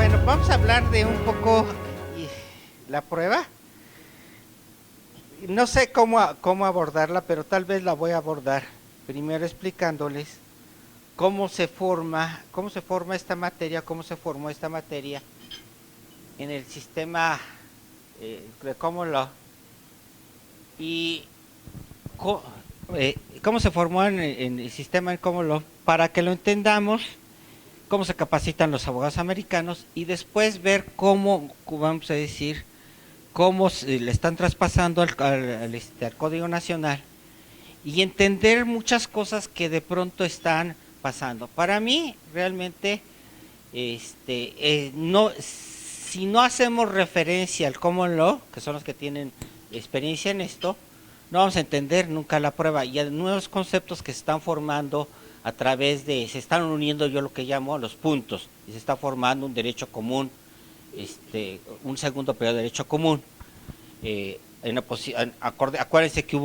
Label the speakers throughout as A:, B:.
A: Bueno, vamos a hablar de un poco la prueba. No sé cómo abordarla, pero tal vez la voy a abordar primero explicándoles cómo se forma esta materia, cómo se formó esta materia en el sistema de Common Law y co- cómo se formó en el sistema de Common Law para que lo entendamos, cómo se capacitan los abogados americanos y después ver cómo, vamos a decir, cómo le están traspasando al Código Nacional y entender muchas cosas que de pronto están pasando. Para mí, realmente, no, si no hacemos referencia al common law, que son los que tienen experiencia en esto, no vamos a entender nunca la prueba y hay nuevos conceptos que se están formando a través se están uniendo yo lo que llamo los puntos y se está formando un derecho común, un segundo periodo de derecho común. Acuérdense que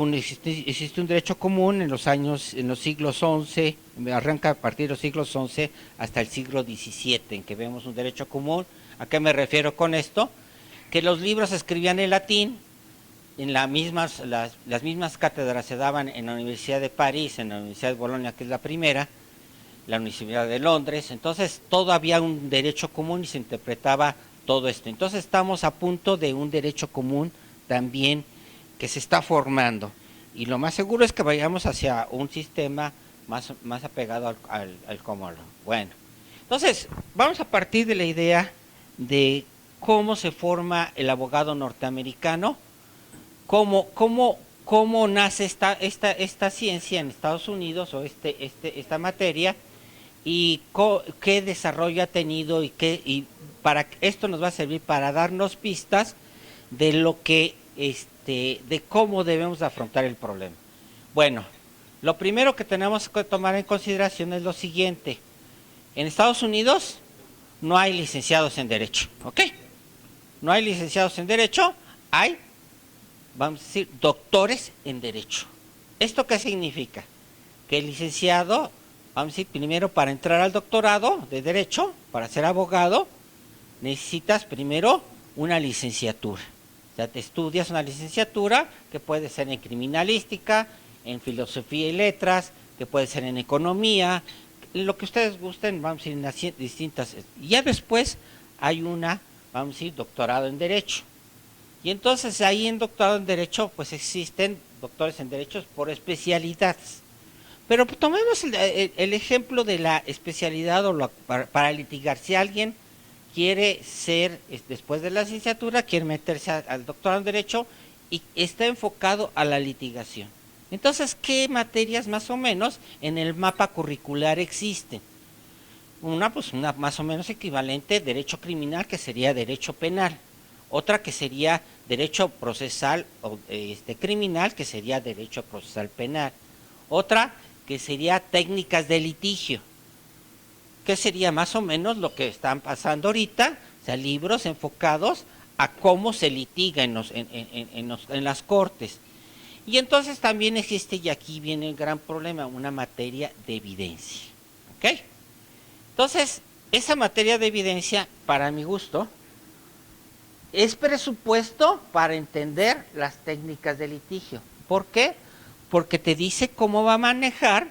A: existe un derecho común en los siglos XI, arranca a partir de los siglos XI hasta el siglo XVII, en que vemos un derecho común. ¿A qué me refiero con esto? Que los libros se escribían en latín, en las mismas cátedras se daban en la Universidad de París, en la Universidad de Bolonia, que es la primera, la Universidad de Londres. Entonces todo había un derecho común y se interpretaba todo esto. Entonces estamos a punto de un derecho común también que se está formando y lo más seguro es que vayamos hacia un sistema más apegado al common law. Bueno, entonces vamos a partir de la idea de cómo se forma el abogado norteamericano, cómo nace esta ciencia en Estados Unidos o esta materia y qué desarrollo ha tenido y para esto nos va a servir para darnos pistas de lo que de cómo debemos afrontar el problema. Bueno, lo primero que tenemos que tomar en consideración es lo siguiente. En Estados Unidos no hay licenciados en derecho, ¿ok? No hay licenciados en derecho, hay, vamos a decir, doctores en derecho. ¿Esto qué significa? Que el licenciado, vamos a decir, primero para entrar al doctorado de derecho, para ser abogado, necesitas primero una licenciatura. O sea, te estudias una licenciatura que puede ser en criminalística, en filosofía y letras, que puede ser en economía, lo que ustedes gusten, vamos a ir en las distintas. Y ya después hay vamos a decir, doctorado en Derecho. Y entonces ahí en doctorado en Derecho, pues existen doctores en Derechos por especialidades. Pero tomemos el ejemplo de la especialidad para litigar. Si alguien quiere ser, después de la licenciatura, quiere meterse al doctorado en Derecho y está enfocado a la litigación. Entonces, ¿qué materias más o menos en el mapa curricular existen? Una más o menos equivalente, derecho criminal, que sería derecho penal. Otra que sería derecho procesal o criminal, que sería derecho procesal penal. Otra que sería técnicas de litigio, que sería más o menos lo que están pasando ahorita, o sea, libros enfocados a cómo se litiga en las cortes. Y entonces también existe, y aquí viene el gran problema, una materia de evidencia. ¿Ok? Entonces, esa materia de evidencia, para mi gusto, es presupuesto para entender las técnicas de litigio. ¿Por qué? Porque te dice cómo va a manejar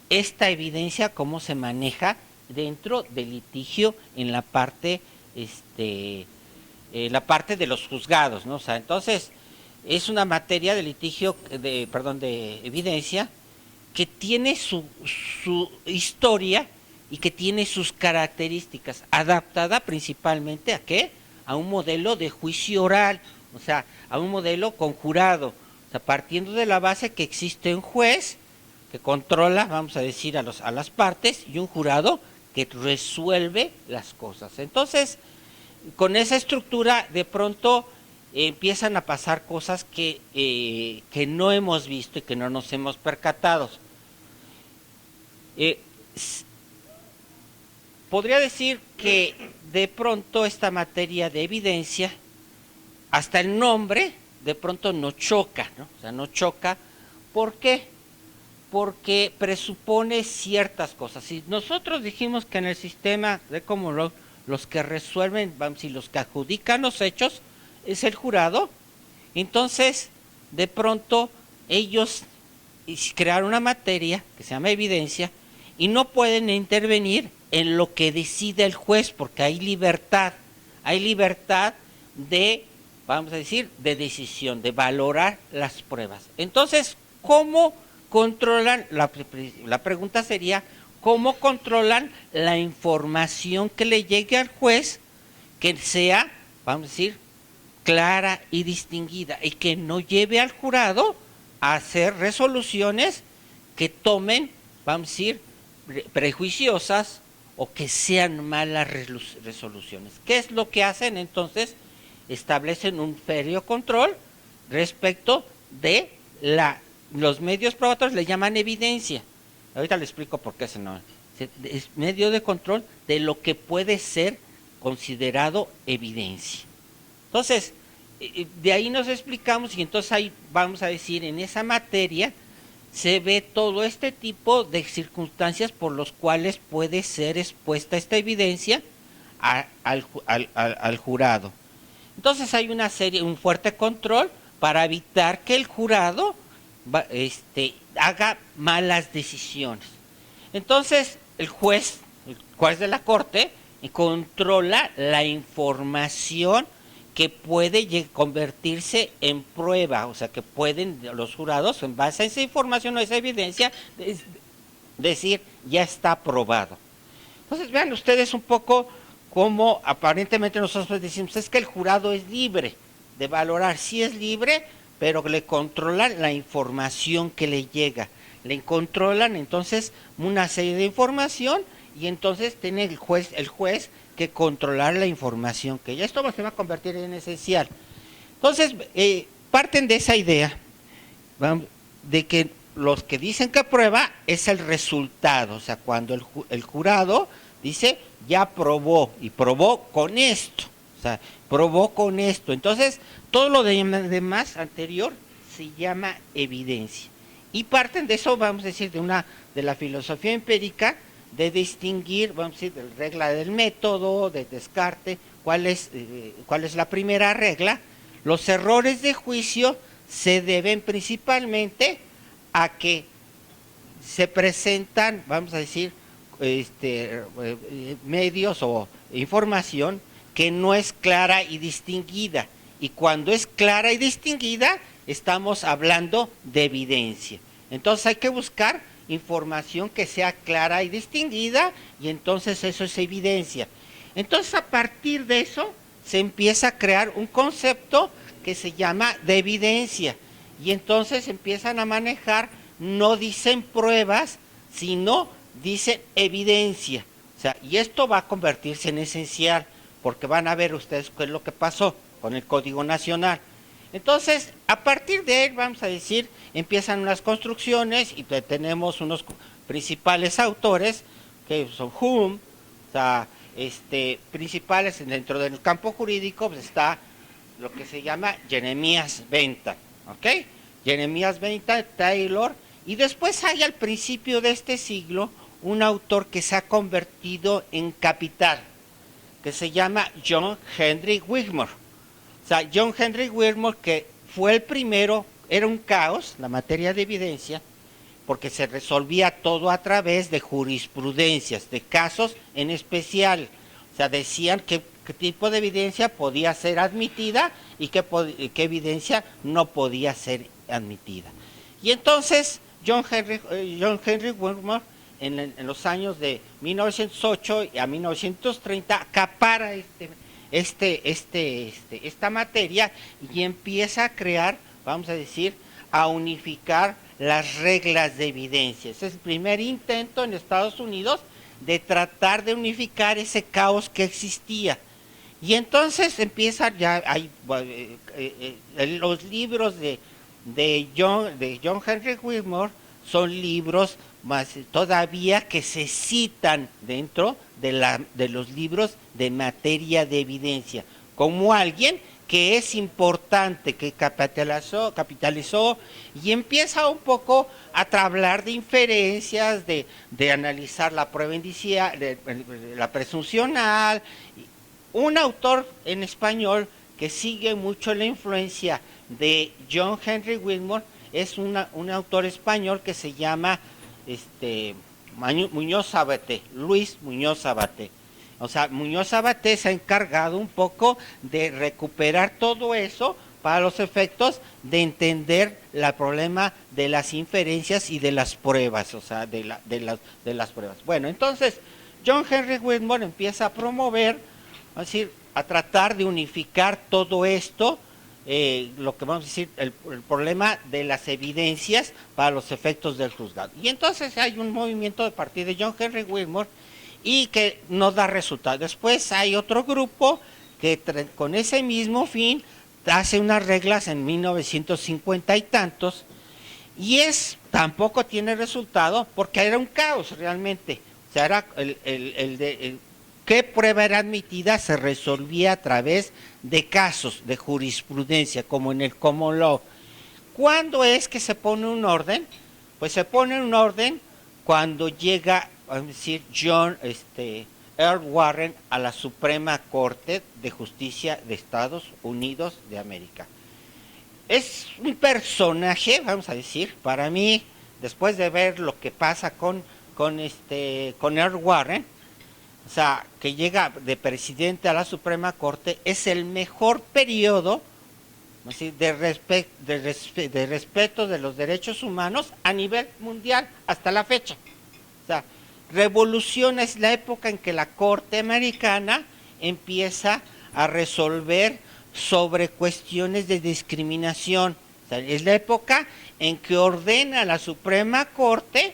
A: esta evidencia, cómo se maneja dentro del litigio en la parte de los juzgados, ¿no? O sea, entonces es una materia de litigio, de evidencia que tiene su historia y que tiene sus características, adaptada principalmente ¿a qué? A un modelo de juicio oral, o sea, a un modelo conjurado, o sea, partiendo de la base que existe un juez que controla, vamos a decir, a las partes y un jurado que resuelve las cosas. Entonces, con esa estructura, de pronto empiezan a pasar cosas que no hemos visto y que no nos hemos percatado. Podría decir que de pronto esta materia de evidencia, hasta el nombre, de pronto no choca, ¿no? O sea, no choca. ¿Por qué? Porque presupone ciertas cosas. Si nosotros dijimos que en el sistema de common law los que resuelven, vamos a decir, los que adjudican los hechos, es el jurado. Entonces, de pronto, ellos crearon una materia que se llama evidencia y no pueden intervenir en lo que decide el juez porque hay libertad de, vamos a decir, de decisión, de valorar las pruebas. Entonces, ¿cómo controlan? La pregunta sería, ¿cómo controlan la información que le llegue al juez que sea, vamos a decir, clara y distinguida y que no lleve al jurado a hacer resoluciones que tomen, vamos a decir, prejuiciosas o que sean malas resoluciones? ¿Qué es lo que hacen? Entonces, establecen un férreo control respecto de los medios probatorios, le llaman evidencia. Ahorita le explico por qué es medio de control de lo que puede ser considerado evidencia. Entonces, de ahí nos explicamos y entonces ahí vamos a decir, en esa materia se ve todo este tipo de circunstancias por los cuales puede ser expuesta esta evidencia al jurado. Entonces hay un fuerte control para evitar que el jurado haga malas decisiones. Entonces el juez de la corte controla la información que puede convertirse en prueba, o sea que pueden los jurados en base a esa información o esa evidencia decir ya está probado. Entonces vean ustedes un poco cómo aparentemente nosotros decimos es que el jurado es libre de valorar, sí es libre, pero le controlan la información que le llega, le controlan entonces una serie de información y entonces tiene el juez que controlar la información que ya esto se va a convertir en esencial. Entonces parten de esa idea de que los que dicen que prueba es el resultado, o sea cuando el jurado dice ya probó y probó con esto, o sea probó con esto, entonces todo lo demás anterior se llama evidencia y parten de eso, vamos a decir, de la filosofía empírica, de distinguir, vamos a decir, de la regla del método, de Descartes, cuál es la primera regla. Los errores de juicio se deben principalmente a que se presentan, vamos a decir, medios o información que no es clara y distinguida. Y cuando es clara y distinguida, estamos hablando de evidencia. Entonces hay que buscar información que sea clara y distinguida y entonces eso es evidencia. Entonces a partir de eso se empieza a crear un concepto que se llama de evidencia y entonces empiezan a manejar, no dicen pruebas, sino dicen evidencia. O sea, y esto va a convertirse en esencial porque van a ver ustedes qué es lo que pasó con el Código Nacional. Entonces, a partir de él, vamos a decir, empiezan unas construcciones y tenemos unos principales autores, que son Hume, o sea, principales dentro del campo jurídico, pues está lo que se llama Jeremías Bentham, ¿ok? Jeremías Bentham, Taylor, y después hay al principio de este siglo un autor que se ha convertido en capital, que se llama John Henry Wigmore. O sea, John Henry Wigmore, que fue el primero, era un caos, la materia de evidencia, porque se resolvía todo a través de jurisprudencias, de casos en especial. O sea, decían qué tipo de evidencia podía ser admitida y qué evidencia no podía ser admitida. Y entonces, John Henry Wigmore, en los años de 1908 a 1930, acapara esta materia y empieza a crear, vamos a decir, a unificar las reglas de evidencia. Ese es el primer intento en Estados Unidos de tratar de unificar ese caos que existía. Y entonces empiezan ya, los libros de John Henry Wigmore son libros más todavía que se citan dentro de los libros de materia de evidencia, como alguien que es importante, que capitalizó y empieza un poco a hablar de inferencias, de analizar la prueba indicial, de la presuncional. Un autor en español que sigue mucho la influencia de John Henry Whitmore es un autor español que se llama Muñoz Sabaté, Luis Muñoz Sabaté. O sea, Muñoz Sabaté se ha encargado un poco de recuperar todo eso para los efectos de entender el problema de las inferencias y de las pruebas, o sea, de las pruebas. Bueno, entonces, John Henry Whitmore empieza a promover, es decir, a tratar de unificar todo esto, lo que vamos a decir, el problema de las evidencias para los efectos del juzgado. Y entonces hay un movimiento de partir de John Henry Whitmore y que no da resultado. Después hay otro grupo que con ese mismo fin hace unas reglas en 1950 y tantos, y tampoco tiene resultado porque era un caos realmente. O sea, era qué prueba era admitida se resolvía a través de casos de jurisprudencia, como en el common law. ¿Cuándo es que se pone un orden? Pues se pone un orden cuando llega, vamos a decir, Earl Warren a la Suprema Corte de Justicia de Estados Unidos de América. Es un personaje, vamos a decir, para mí, después de ver lo que pasa con Earl Warren, o sea, que llega de presidente a la Suprema Corte, es el mejor periodo, ¿sí?, de respeto de los derechos humanos a nivel mundial hasta la fecha. O sea, revolución es la época en que la Corte Americana empieza a resolver sobre cuestiones de discriminación. O sea, es la época en que ordena a la Suprema Corte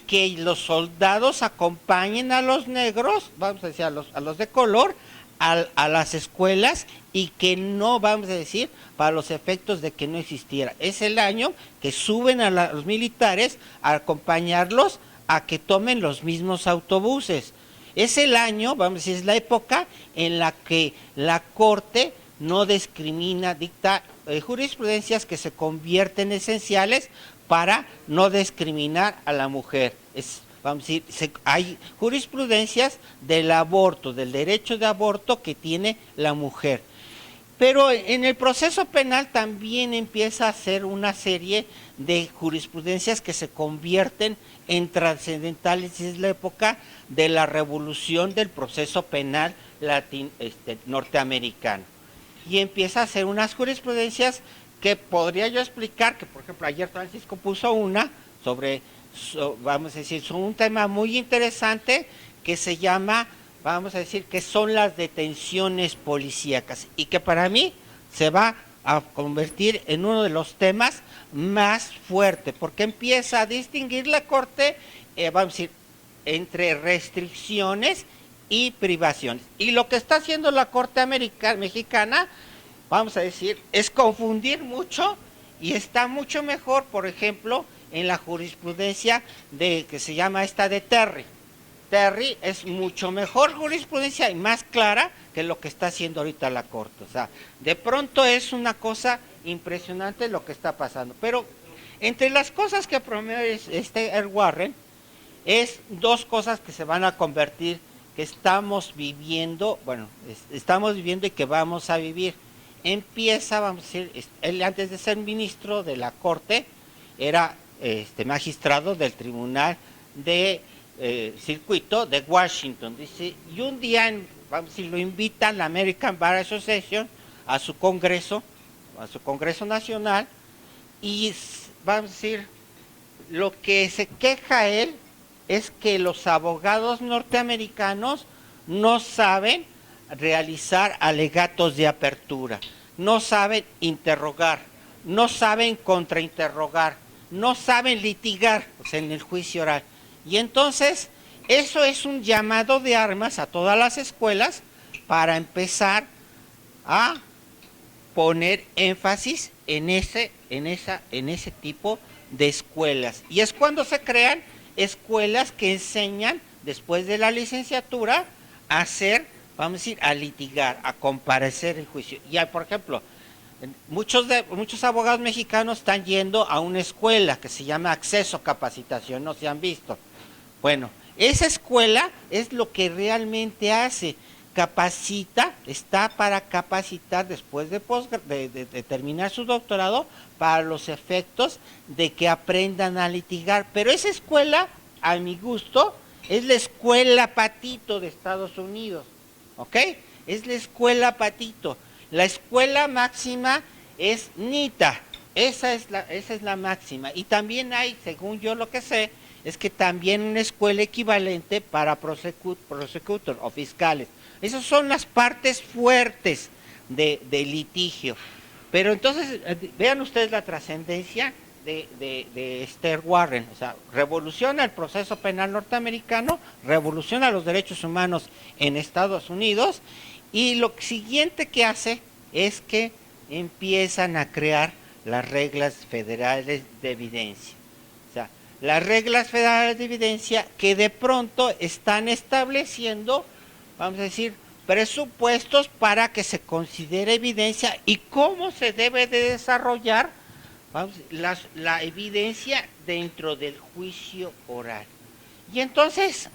A: que los soldados acompañen a los negros, vamos a decir, a los de color, a las escuelas, y que no, vamos a decir, para los efectos de que no existiera. Es el año que suben a los militares a acompañarlos a que tomen los mismos autobuses. Es el año, vamos a decir, es la época en la que la Corte no discrimina, dicta jurisprudencias que se convierten esenciales para no discriminar a la mujer. Vamos a decir, hay jurisprudencias del aborto, del derecho de aborto que tiene la mujer. Pero en el proceso penal también empieza a hacer una serie de jurisprudencias que se convierten en trascendentales. Es la época de la revolución del proceso penal norteamericano. Y empieza a hacer unas jurisprudencias que podría yo explicar, que por ejemplo ayer Francisco puso una sobre, vamos a decir, son un tema muy interesante que se llama, vamos a decir, que son las detenciones policíacas, y que para mí se va a convertir en uno de los temas más fuertes, porque empieza a distinguir la Corte, vamos a decir, entre restricciones y privaciones. Y lo que está haciendo la Corte mexicana, vamos a decir, es confundir mucho, y está mucho mejor, por ejemplo, en la jurisprudencia que se llama esta de Terry. Terry es mucho mejor jurisprudencia y más clara que lo que está haciendo ahorita la Corte. O sea, de pronto es una cosa impresionante lo que está pasando. Pero entre las cosas que promueve Earl Warren, es dos cosas que se van a convertir, que estamos viviendo, estamos viviendo y que vamos a vivir. Empieza, vamos a decir, él antes de ser ministro de la Corte, era magistrado del Tribunal de Circuito de Washington, dice, y un día, vamos a decir, lo invitan la American Bar Association a su Congreso Nacional, y vamos a decir, lo que se queja él es que los abogados norteamericanos no saben realizar alegatos de apertura, no saben interrogar, no saben contrainterrogar, no saben litigar, o sea, en el juicio oral. Y entonces, eso es un llamado de armas a todas las escuelas para empezar a poner énfasis en ese tipo de escuelas. Y es cuando se crean escuelas que enseñan, después de la licenciatura, a ser vamos a decir, a litigar, a comparecer en juicio. Ya, por ejemplo, muchos abogados mexicanos están yendo a una escuela que se llama Acceso Capacitación, no se han visto. Bueno, esa escuela es lo que realmente hace, capacita, está para capacitar después de terminar su doctorado para los efectos de que aprendan a litigar. Pero esa escuela, a mi gusto, es la escuela Patito de Estados Unidos, ¿ok? Es la escuela Patito. La escuela máxima es NITA, esa es la máxima. Y también hay, según yo lo que sé, es que también una escuela equivalente para prosecutor o fiscales. Esas son las partes fuertes de litigio. Pero entonces, vean ustedes la trascendencia de Esther Warren. O sea, revoluciona el proceso penal norteamericano, revoluciona los derechos humanos en Estados Unidos, y lo siguiente que hace es que empiezan a crear las reglas federales de evidencia. O sea, las reglas federales de evidencia que de pronto están estableciendo, vamos a decir, presupuestos para que se considere evidencia y cómo se debe de desarrollar, vamos, la evidencia dentro del juicio oral. Y entonces,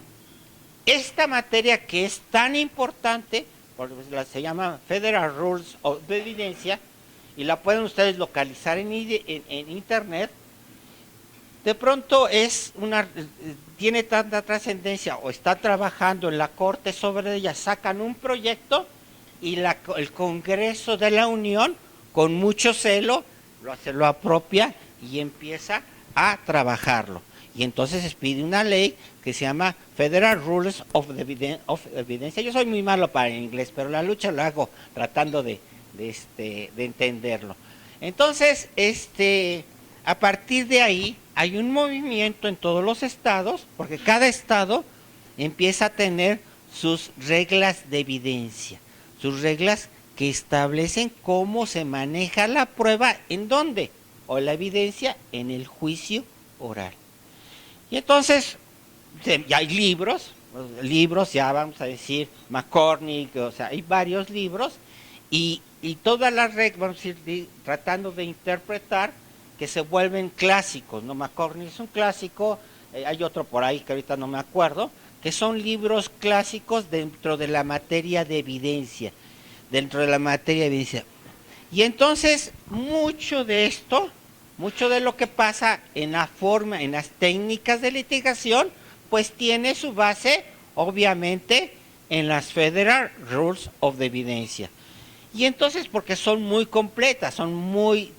A: esta materia que es tan importante, se llama Federal Rules of Evidencia, y la pueden ustedes localizar en internet. De pronto tiene tanta trascendencia, o está trabajando en la Corte sobre ella, sacan un proyecto y el Congreso de la Unión, con mucho celo, lo apropia y empieza a trabajarlo. Y entonces se pide una ley que se llama Federal Rules of Evidencia. Yo soy muy malo para el inglés, pero la lucha lo hago tratando de entenderlo. Entonces, a partir de ahí hay un movimiento en todos los estados, porque cada estado empieza a tener sus reglas de evidencia, sus reglas que establecen cómo se maneja la prueba, ¿en dónde? O la evidencia en el juicio oral. Y entonces ya hay libros, ya vamos a decir, McCormick, o sea, hay varios libros, y todas las reglas, vamos a decir, tratando de interpretar, que se vuelven clásicos, ¿no? McCormick es un clásico, hay otro por ahí que ahorita no me acuerdo, que son libros clásicos dentro de la materia de evidencia, Y entonces, mucho de lo que pasa en las técnicas de litigación, pues tiene su base, obviamente, en las Federal Rules of the Evidencia. Y entonces, porque son muy completas,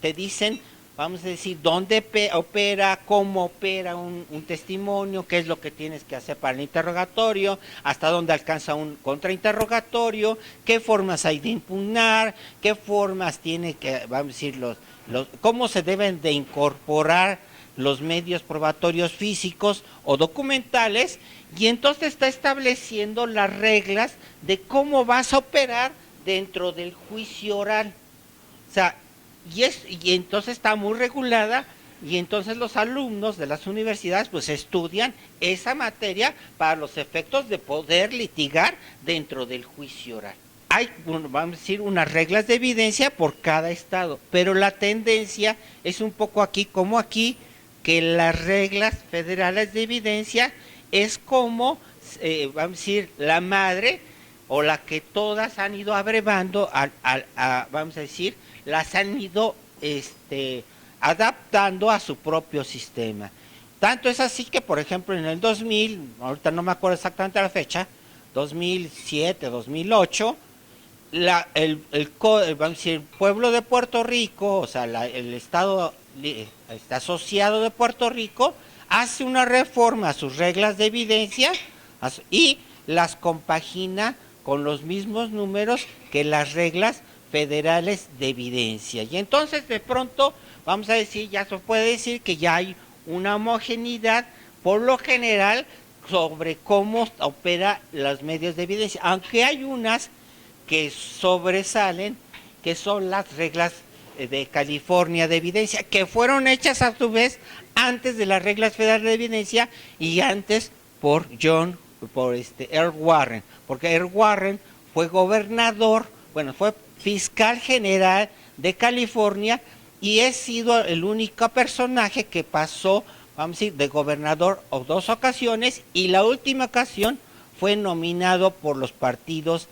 A: te dicen, vamos a decir, dónde opera, cómo opera un testimonio, qué es lo que tienes que hacer para el interrogatorio, hasta dónde alcanza un contrainterrogatorio, qué formas hay de impugnar, qué formas tiene que, vamos a decir, cómo se deben de incorporar los medios probatorios físicos o documentales, y entonces está estableciendo las reglas de cómo vas a operar dentro del juicio oral. O sea, y entonces está muy regulada, y entonces los alumnos de las universidades pues estudian esa materia para los efectos de poder litigar dentro del juicio oral. Hay, vamos a decir, unas reglas de evidencia por cada estado, pero la tendencia es un poco aquí como aquí, que las reglas federales de evidencia es como, vamos a decir, la madre, o la que todas han ido abrevando, vamos a decir, las han ido adaptando a su propio sistema. Tanto es así que, por ejemplo, en el 2000, ahorita no me acuerdo exactamente la fecha, 2007, 2008, vamos a decir, el pueblo de Puerto Rico, o sea, el Estado asociado de Puerto Rico, hace una reforma a sus reglas de evidencia y las compagina con los mismos números que las reglas federales de evidencia. Y entonces, de pronto, vamos a decir, ya se puede decir que ya hay una homogeneidad, por lo general, sobre cómo opera los medios de evidencia, aunque hay unas que sobresalen, que son las reglas de California de evidencia, que fueron hechas a su vez antes de las reglas federales de evidencia y antes por Earl Warren, porque Earl Warren fue gobernador, bueno, fue fiscal general de California y he sido el único personaje que pasó, vamos a decir, de gobernador en 2 ocasiones, y la última ocasión fue nominado por los partidos,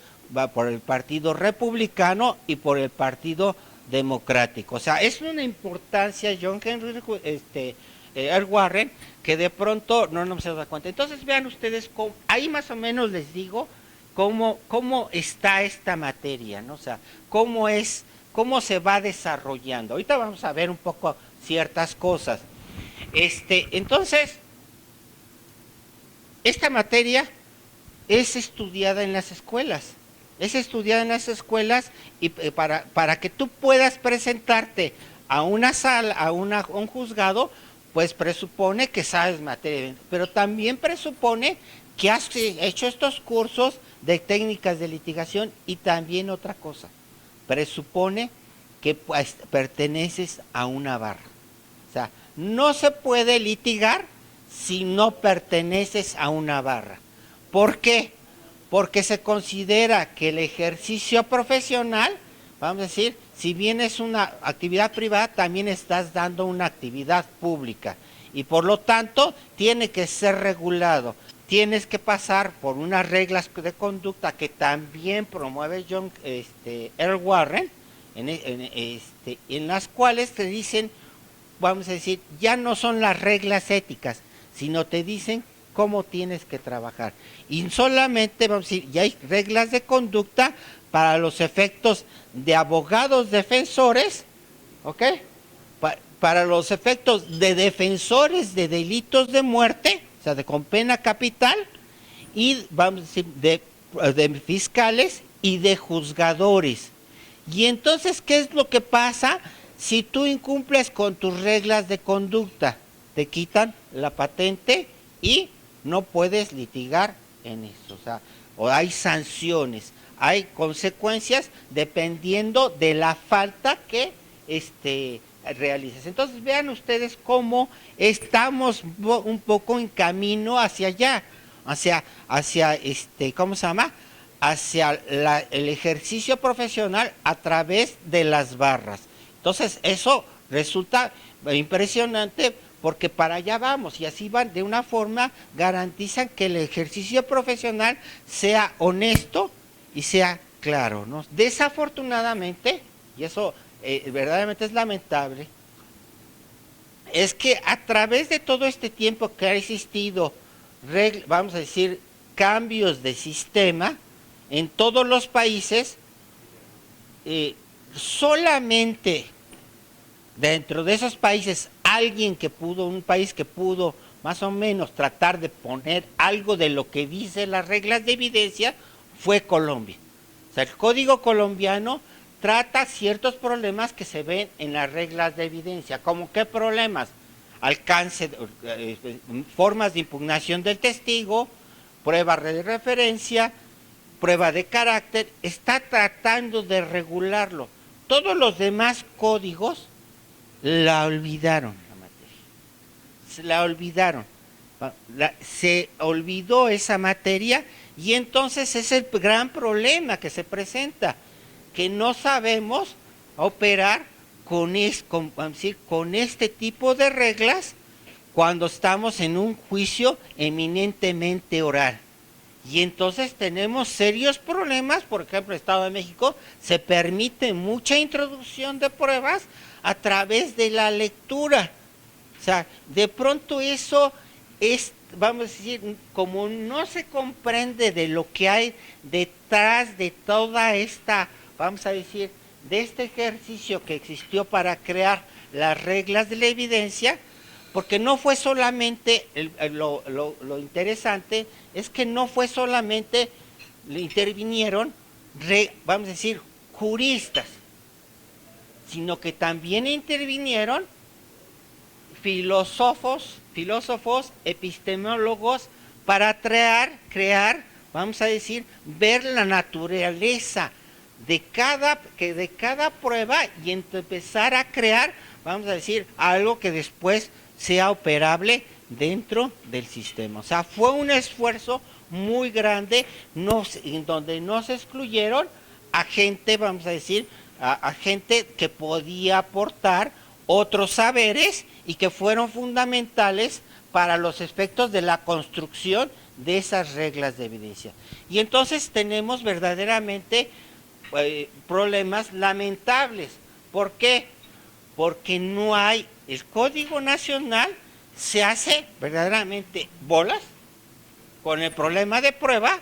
A: por el Partido Republicano y por el Partido Democrático. O sea, es una importancia John Henry Earl Warren que de pronto no nos se da cuenta. Entonces vean ustedes cómo, ahí más o menos les digo cómo está esta materia, ¿no? O sea, cómo se va desarrollando. Ahorita vamos a ver un poco ciertas cosas. Entonces, esta materia es estudiada en las escuelas. Es estudiada en las escuelas y para que tú puedas presentarte a una sala, a un juzgado, pues presupone que sabes materia, pero también presupone que has hecho estos cursos de técnicas de litigación y también otra cosa, presupone que pues, perteneces a una barra. O sea, no se puede litigar si no perteneces a una barra. ¿Por qué? Porque se considera que el ejercicio profesional, vamos a decir, si bien es una actividad privada, también estás dando una actividad pública y por lo tanto tiene que ser regulado. Tienes que pasar por unas reglas de conducta que también promueve John Earl Warren, en las cuales te dicen, vamos a decir, ya no son las reglas éticas, sino te dicen cómo tienes que trabajar. Y solamente, vamos a decir, ya hay reglas de conducta para los efectos de abogados defensores, ¿ok? Para los efectos de defensores de delitos de muerte, o sea, con pena capital, y vamos a decir, de fiscales y de juzgadores. Y entonces, ¿qué es lo que pasa si tú incumples con tus reglas de conducta? Te quitan la patente y no puedes litigar en eso. O sea, o hay sanciones, hay consecuencias dependiendo de la falta que realices. Entonces vean ustedes cómo estamos un poco en camino hacia allá, hacia ¿cómo se llama? Hacia el ejercicio profesional a través de las barras. Entonces eso resulta impresionante porque para allá vamos y así van, de una forma garantizan que el ejercicio profesional sea honesto y sea claro, ¿no? Desafortunadamente, y eso verdaderamente es lamentable, es que a través de todo este tiempo que ha existido, vamos a decir, cambios de sistema en todos los países, solamente dentro de esos países un país que pudo más o menos tratar de poner algo de lo que dice las reglas de evidencia fue Colombia. O sea, el Código colombiano trata ciertos problemas que se ven en las reglas de evidencia. ¿Cómo qué problemas? Alcance, formas de impugnación del testigo, prueba de referencia, prueba de carácter, está tratando de regularlo. Todos los demás códigos la olvidaron, la materia. La olvidaron. Se olvidó esa materia y entonces es el gran problema que se presenta, que no sabemos operar con este tipo de reglas cuando estamos en un juicio eminentemente oral. Y entonces tenemos serios problemas. Por ejemplo, en el Estado de México se permite mucha introducción de pruebas a través de la lectura. O sea, de pronto eso es, vamos a decir, como no se comprende de lo que hay detrás de toda esta, vamos a decir, de este ejercicio que existió para crear las reglas de la evidencia, porque no fue solamente, lo interesante es que no fue solamente, le intervinieron, vamos a decir, juristas, sino que también intervinieron filósofos, epistemólogos, para crear, vamos a decir, ver la naturaleza de cada prueba y empezar a crear, vamos a decir, algo que después sea operable dentro del sistema. O sea, fue un esfuerzo muy grande, en donde no se excluyeron a gente, vamos a decir, a gente que podía aportar otros saberes y que fueron fundamentales para los efectos de la construcción de esas reglas de evidencia. Y entonces tenemos verdaderamente problemas lamentables. ¿Por qué? Porque no hay, el Código Nacional se hace verdaderamente bolas con el problema de prueba,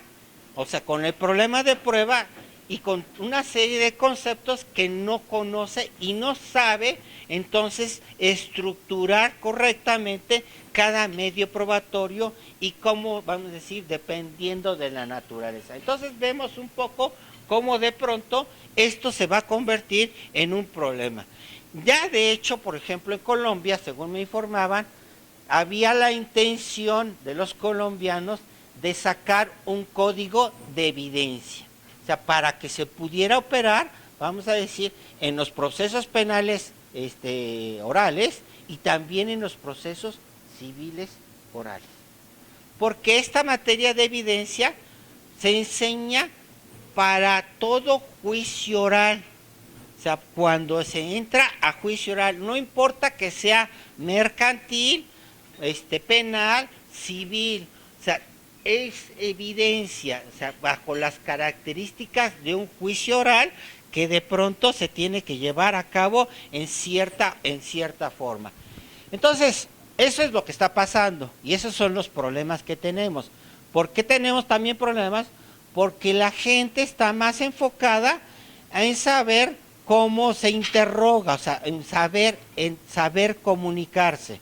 A: o sea, con el problema de prueba y con una serie de conceptos que no conoce y no sabe entonces estructurar correctamente cada medio probatorio y cómo, vamos a decir, dependiendo de la naturaleza. Entonces vemos un poco cómo de pronto esto se va a convertir en un problema. Ya de hecho, por ejemplo, en Colombia, según me informaban, había la intención de los colombianos de sacar un código de evidencia. O sea, para que se pudiera operar, vamos a decir, en los procesos penales orales y también en los procesos civiles orales. Porque esta materia de evidencia se enseña para todo juicio oral. O sea, cuando se entra a juicio oral, no importa que sea mercantil, penal, civil, o sea, es evidencia, o sea, bajo las características de un juicio oral que de pronto se tiene que llevar a cabo en cierta forma. Entonces, eso es lo que está pasando y esos son los problemas que tenemos. ¿Por qué tenemos también problemas? Porque la gente está más enfocada en saber cómo se interroga, o sea, en saber comunicarse,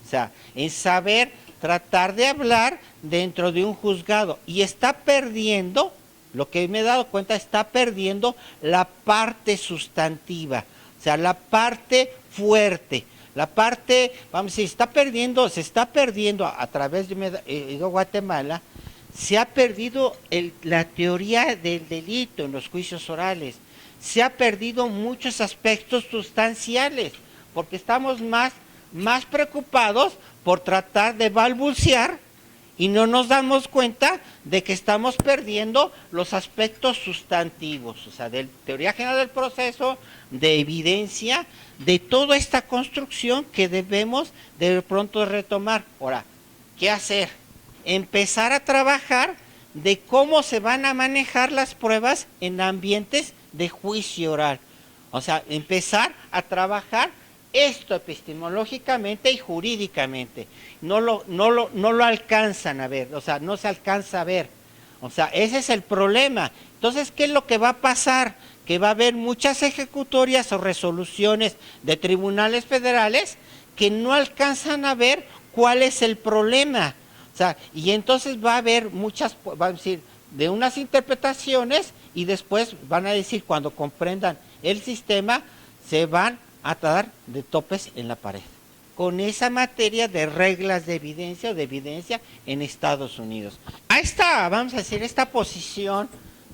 A: o sea, en saber tratar de hablar dentro de un juzgado y está perdiendo, lo que me he dado cuenta, está perdiendo la parte sustantiva, o sea, la parte fuerte, la parte, vamos a decir, se está perdiendo a través de Guatemala, se ha perdido la teoría del delito en los juicios orales, se ha perdido muchos aspectos sustanciales, porque estamos más preocupados por tratar de balbucear y no nos damos cuenta de que estamos perdiendo los aspectos sustantivos, o sea, de teoría general del proceso, de evidencia, de toda esta construcción que debemos de pronto retomar. Ahora, ¿qué hacer? Empezar a trabajar de cómo se van a manejar las pruebas en ambientes de juicio oral. O sea, empezar a trabajar esto epistemológicamente y jurídicamente. No lo alcanzan a ver, o sea, no se alcanza a ver. O sea, ese es el problema. Entonces, ¿qué es lo que va a pasar? Que va a haber muchas ejecutorias o resoluciones de tribunales federales que no alcanzan a ver cuál es el problema. O sea, y entonces va a haber muchas, van a decir, de unas interpretaciones y después van a decir, cuando comprendan el sistema, se van a dar de topes en la pared. Con esa materia de reglas de evidencia o de evidencia en Estados Unidos. A vamos a decir, esta posición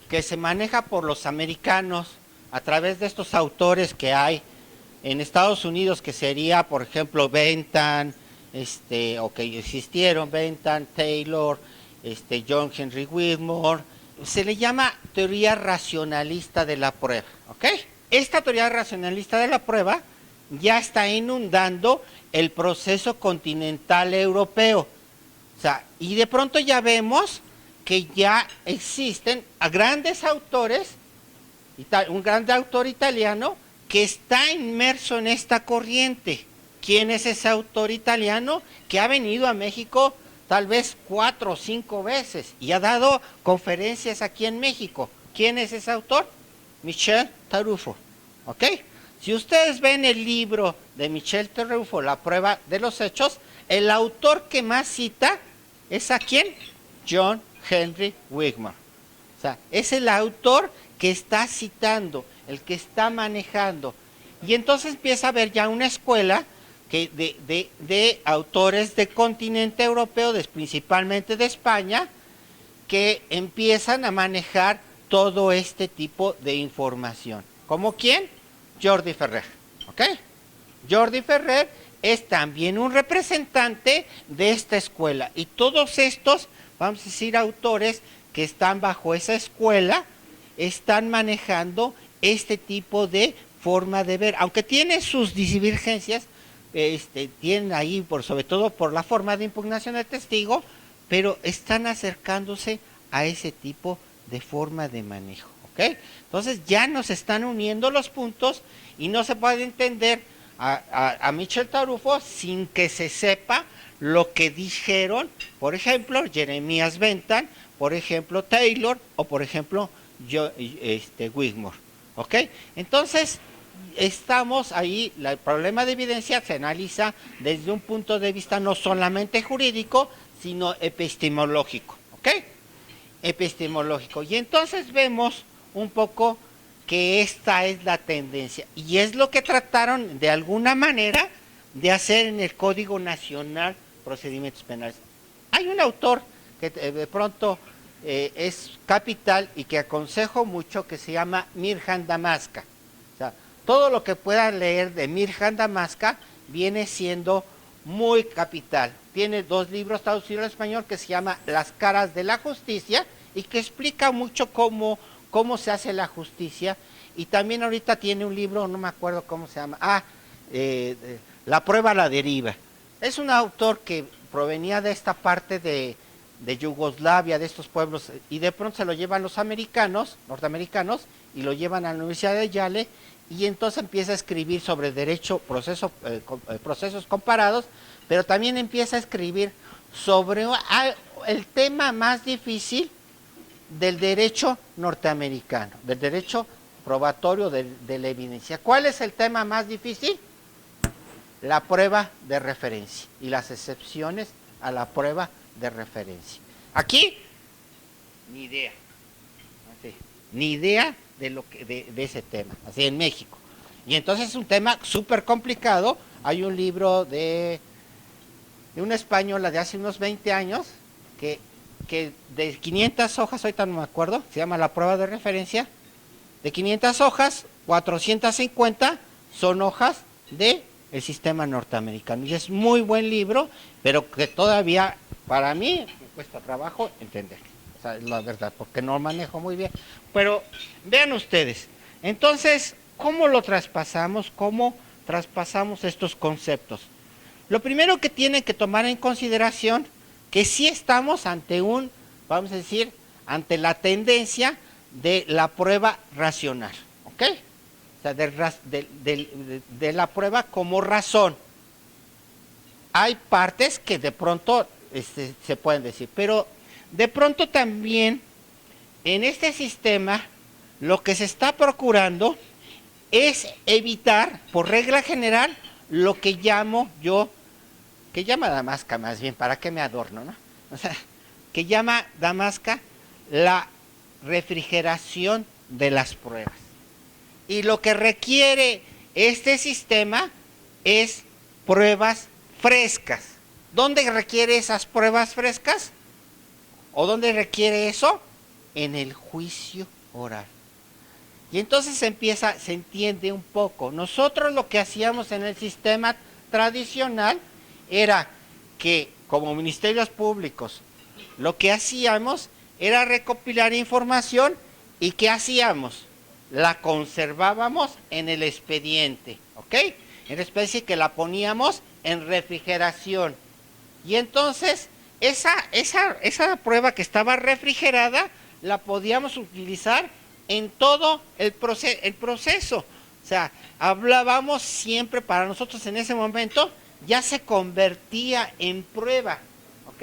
A: que se maneja por los americanos a través de estos autores que hay en Estados Unidos, que sería, por ejemplo, Bentham, o que existieron, Bentham, Taylor, John Henry Whitmore, se le llama teoría racionalista de la prueba, ¿ok? Esta teoría racionalista de la prueba ya está inundando el proceso continental europeo, o sea, y de pronto ya vemos que ya existen a grandes autores, un gran autor italiano que está inmerso en esta corriente. ¿Quién es ese autor italiano que ha venido a México tal vez 4 o 5 veces y ha dado conferencias aquí en México? ¿Quién es ese autor? Michel Tarufo, ¿ok? Si ustedes ven el libro de Michel Tarufo, La prueba de los hechos, el autor que más cita es ¿a quién? John Henry Whitmore. O sea, es el autor que está citando, el que está manejando. Y entonces empieza a haber ya una escuela que de autores del continente europeo, principalmente de España, que empiezan a manejar todo este tipo de información. ¿Como quién? Jordi Ferrer, ¿ok? Jordi Ferrer es también un representante de esta escuela y todos estos vamos a decir, autores que están bajo esa escuela, están manejando este tipo de forma de ver, aunque tiene sus divergencias, tienen ahí, sobre todo por la forma de impugnación del testigo, pero están acercándose a ese tipo de forma de manejo, ¿ok? Entonces ya nos están uniendo los puntos y no se puede entender a Michel Tarufo sin que se sepa lo que dijeron, por ejemplo, Jeremías Bentham, por ejemplo, Taylor, o por ejemplo, Wigmore, ¿ok? Entonces, estamos ahí, el problema de evidencia se analiza desde un punto de vista no solamente jurídico, sino epistemológico, ¿ok? Epistemológico. Y entonces vemos un poco que esta es la tendencia, y es lo que trataron de alguna manera de hacer en el Código Nacional Procedimientos Penales. Hay un autor que de pronto es capital y que aconsejo mucho, que se llama Mirhan Damaska. O sea, todo lo que puedan leer de Mirhan Damaska viene siendo muy capital. Tiene 2 libros traducidos al español que se llama Las caras de la justicia y que explica mucho cómo se hace la justicia. Y también ahorita tiene un libro, no me acuerdo cómo se llama, La prueba a la deriva. Es un autor que provenía de esta parte de Yugoslavia, de estos pueblos, y de pronto se lo llevan los norteamericanos, y lo llevan a la Universidad de Yale, y entonces empieza a escribir sobre derecho, procesos comparados, pero también empieza a escribir sobre el tema más difícil del derecho norteamericano, del derecho probatorio de la evidencia. ¿Cuál es el tema más difícil? La prueba de referencia y las excepciones a la prueba de referencia. Aquí, ni idea. Así, ni idea de ese tema, así en México. Y entonces es un tema súper complicado. Hay un libro de una española de hace unos 20 años que de 500 hojas, ahorita no me acuerdo, se llama La prueba de referencia. De 500 hojas, 450 son hojas del sistema norteamericano. Y es muy buen libro, pero que todavía, para mí, me cuesta trabajo entender. O sea, es la verdad, porque no lo manejo muy bien. Pero vean ustedes, entonces, ¿cómo lo traspasamos? ¿Cómo traspasamos estos conceptos? Lo primero que tienen que tomar en consideración, que sí estamos ante vamos a decir, ante la tendencia de la prueba racional, ¿ok? O sea, de la prueba como razón. Hay partes que de pronto se pueden decir, pero de pronto también en este sistema lo que se está procurando es evitar, por regla general, lo que llamo yo, que llama Damaska más bien, ¿para qué me adorno, no? O sea, que llama Damaska la refrigeración de las pruebas. Y lo que requiere este sistema es pruebas frescas. ¿Dónde requiere esas pruebas frescas? ¿O dónde requiere eso? En el juicio oral. Y entonces se entiende un poco. Nosotros lo que hacíamos en el sistema tradicional era que, como ministerios públicos, lo que hacíamos era recopilar información. ¿Y qué hacíamos? La conservábamos en el expediente, ¿ok? En la especie que la poníamos en refrigeración. Y entonces, esa prueba que estaba refrigerada, la podíamos utilizar en todo el proceso. O sea, hablábamos siempre, para nosotros en ese momento, ya se convertía en prueba, ¿ok?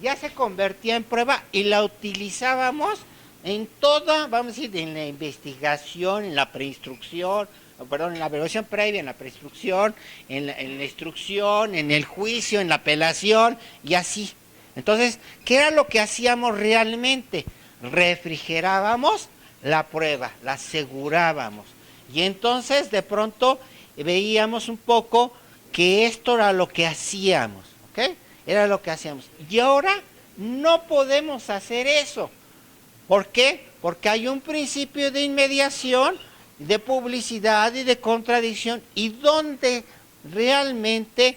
A: Ya se convertía en prueba y la utilizábamos en toda, vamos a decir, en la investigación, en la preinstrucción, en la evaluación previa, en la preinstrucción, en la instrucción, en el juicio, en la apelación y así. Entonces, ¿qué era lo que hacíamos realmente? Refrigerábamos la prueba, la asegurábamos. Y entonces, de pronto, veíamos un poco que esto era lo que hacíamos, ¿ok? Era lo que hacíamos. Y ahora no podemos hacer eso. ¿Por qué? Porque hay un principio de inmediación, de publicidad y de contradicción, y donde realmente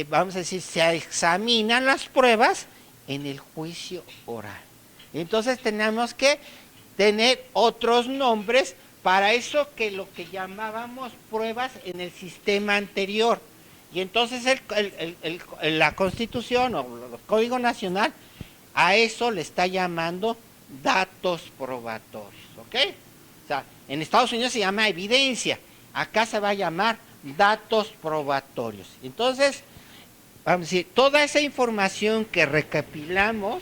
A: vamos a decir, se examinan las pruebas en el juicio oral. Entonces tenemos que tener otros nombres para eso, que lo que llamábamos pruebas en el sistema anterior. Y entonces la Constitución o el Código Nacional a eso le está llamando datos probatorios, ¿ok? O sea, en Estados Unidos se llama evidencia, acá se va a llamar datos probatorios. Entonces, vamos a decir, toda esa información que recopilamos,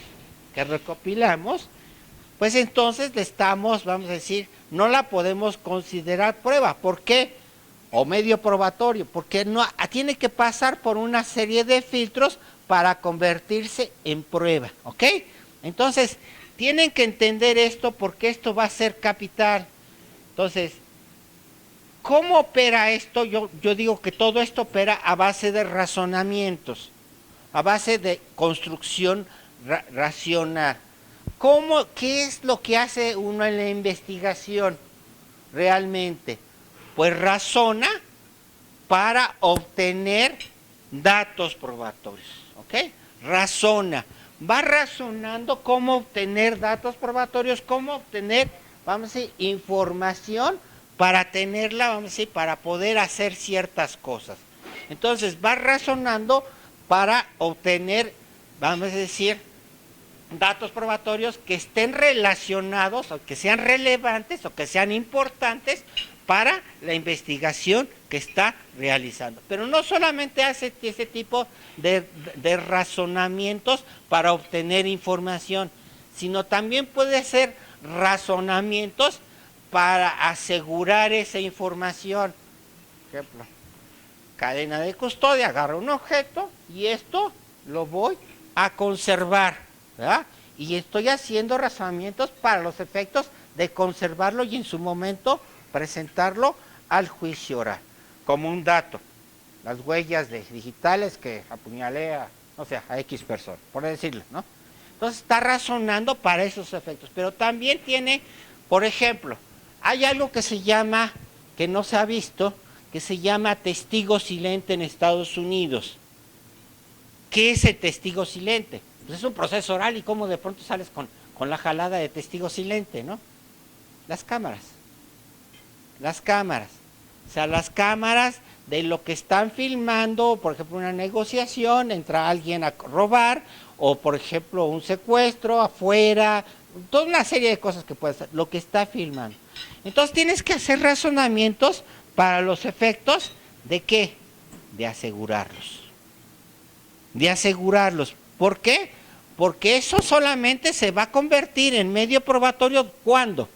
A: pues entonces le estamos, vamos a decir, no la podemos considerar prueba. ¿Por qué? O medio probatorio, porque no tiene que pasar por una serie de filtros para convertirse en prueba, ¿ok? Entonces, tienen que entender esto, porque esto va a ser capital. Entonces, ¿cómo opera esto? Yo digo que todo esto opera a base de razonamientos, a base de construcción racional. ¿Qué es lo que hace uno en la investigación realmente? Pues razona para obtener datos probatorios, ¿ok? Razona, va razonando cómo obtener datos probatorios, cómo obtener, vamos a decir, información para tenerla, vamos a decir, para poder hacer ciertas cosas. Entonces va razonando para obtener, vamos a decir, datos probatorios que estén relacionados, o que sean relevantes, o que sean importantes para la investigación que está realizando. Pero no solamente hace ese tipo de razonamientos para obtener información, sino también puede hacer razonamientos para asegurar esa información. Por ejemplo, cadena de custodia, agarro un objeto y esto lo voy a conservar, ¿verdad? Y estoy haciendo razonamientos para los efectos de conservarlo y en su momento presentarlo al juicio oral, como un dato, las huellas digitales que apuñalé a, no sé, a X persona, por decirlo, ¿no? Entonces está razonando para esos efectos, pero también tiene, por ejemplo, hay algo que se llama, que no se ha visto, que se llama testigo silente en Estados Unidos. ¿Qué es el testigo silente? Pues es un proceso oral, y cómo de pronto sales con la jalada de testigo silente, ¿no? Las cámaras. O sea, las cámaras de lo que están filmando, por ejemplo, una negociación, entra alguien a robar, o por ejemplo, un secuestro afuera, toda una serie de cosas que puede ser, lo que está filmando. Entonces tienes que hacer razonamientos para los efectos de ¿qué? De asegurarlos. ¿Por qué? Porque eso solamente se va a convertir en medio probatorio, ¿cuándo?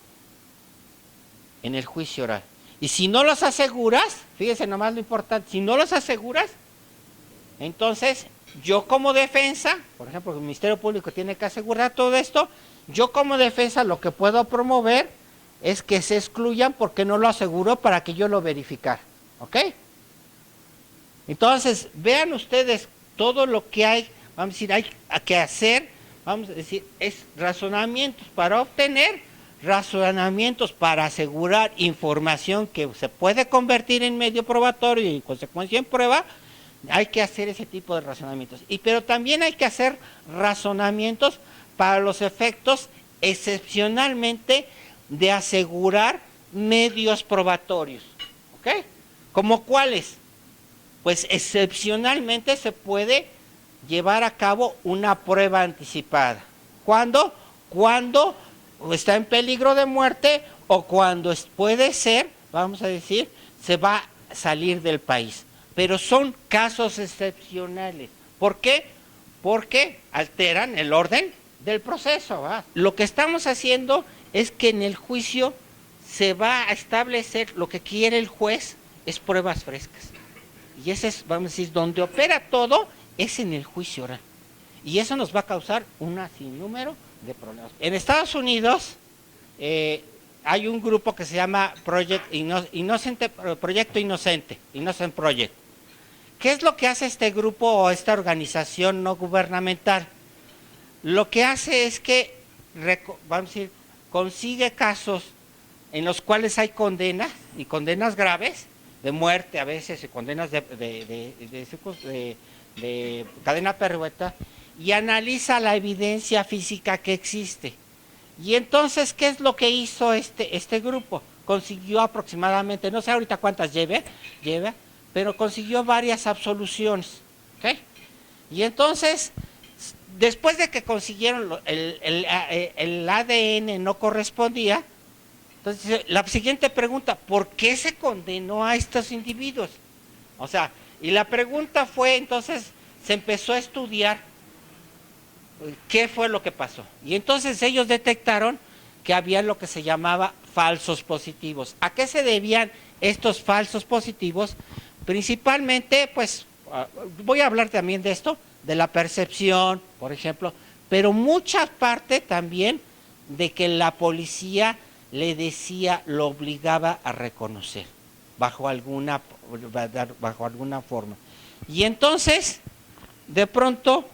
A: En el juicio oral. Y si no los aseguras, fíjense nomás lo importante, si no los aseguras, entonces yo como defensa, por ejemplo, el Ministerio Público tiene que asegurar todo esto, yo como defensa lo que puedo promover es que se excluyan porque no lo aseguró para que yo lo verificara, ¿ok? Entonces, vean ustedes todo lo que hay, vamos a decir, hay que hacer, vamos a decir, es razonamientos para obtener, razonamientos para asegurar información que se puede convertir en medio probatorio y en consecuencia en prueba. Hay que hacer ese tipo de razonamientos. Pero también hay que hacer razonamientos para los efectos excepcionalmente de asegurar medios probatorios, ¿ok? ¿Como cuáles? Pues excepcionalmente se puede llevar a cabo una prueba anticipada. ¿Cuándo? Cuando está en peligro de muerte o cuando puede ser, vamos a decir, se va a salir del país. Pero son casos excepcionales. ¿Por qué? Porque alteran el orden del proceso, ¿va? Lo que estamos haciendo es que en el juicio se va a establecer lo que quiere el juez, es pruebas frescas. Y ese es, vamos a decir, donde opera todo es en el juicio oral. Y eso nos va a causar un sinnúmero de problemas. En Estados Unidos hay un grupo que se llama Proyecto Inocent Project. ¿Qué es lo que hace este grupo o esta organización no gubernamental? Lo que hace es que, vamos a decir, consigue casos en los cuales hay condenas, y condenas graves, de muerte a veces, y condenas de cadena perpetua, y analiza la evidencia física que existe. Y entonces, ¿qué es lo que hizo este grupo? Consiguió aproximadamente, no sé ahorita cuántas lleva, pero consiguió varias absoluciones. ¿Okay? Y entonces, después de que consiguieron el ADN no correspondía, entonces la siguiente pregunta, ¿por qué se condenó a estos individuos? O sea, y la pregunta fue, entonces, se empezó a estudiar qué fue lo que pasó. Y entonces ellos detectaron que había lo que se llamaba falsos positivos. ¿A qué se debían estos falsos positivos? Principalmente, pues, voy a hablar también de esto, de la percepción, por ejemplo, pero mucha parte también de que la policía le decía, lo obligaba a reconocer, bajo alguna forma. Y entonces, de pronto,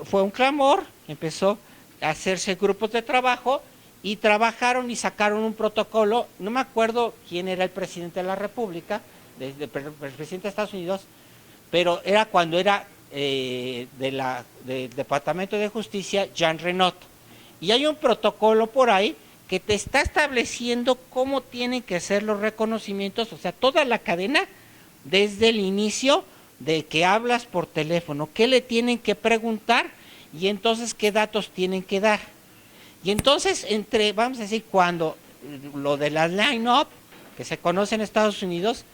A: fue un clamor, empezó a hacerse grupos de trabajo y trabajaron y sacaron un protocolo. No me acuerdo quién era el presidente de la República, el presidente de Estados Unidos, pero era cuando era del Departamento de Justicia, Jean Renaud. Y hay un protocolo por ahí que te está estableciendo cómo tienen que ser los reconocimientos, o sea, toda la cadena, desde el inicio de que hablas por teléfono, qué le tienen que preguntar y entonces qué datos tienen que dar. Y entonces, vamos a decir, cuando lo de la line-up, que se conoce en Estados Unidos,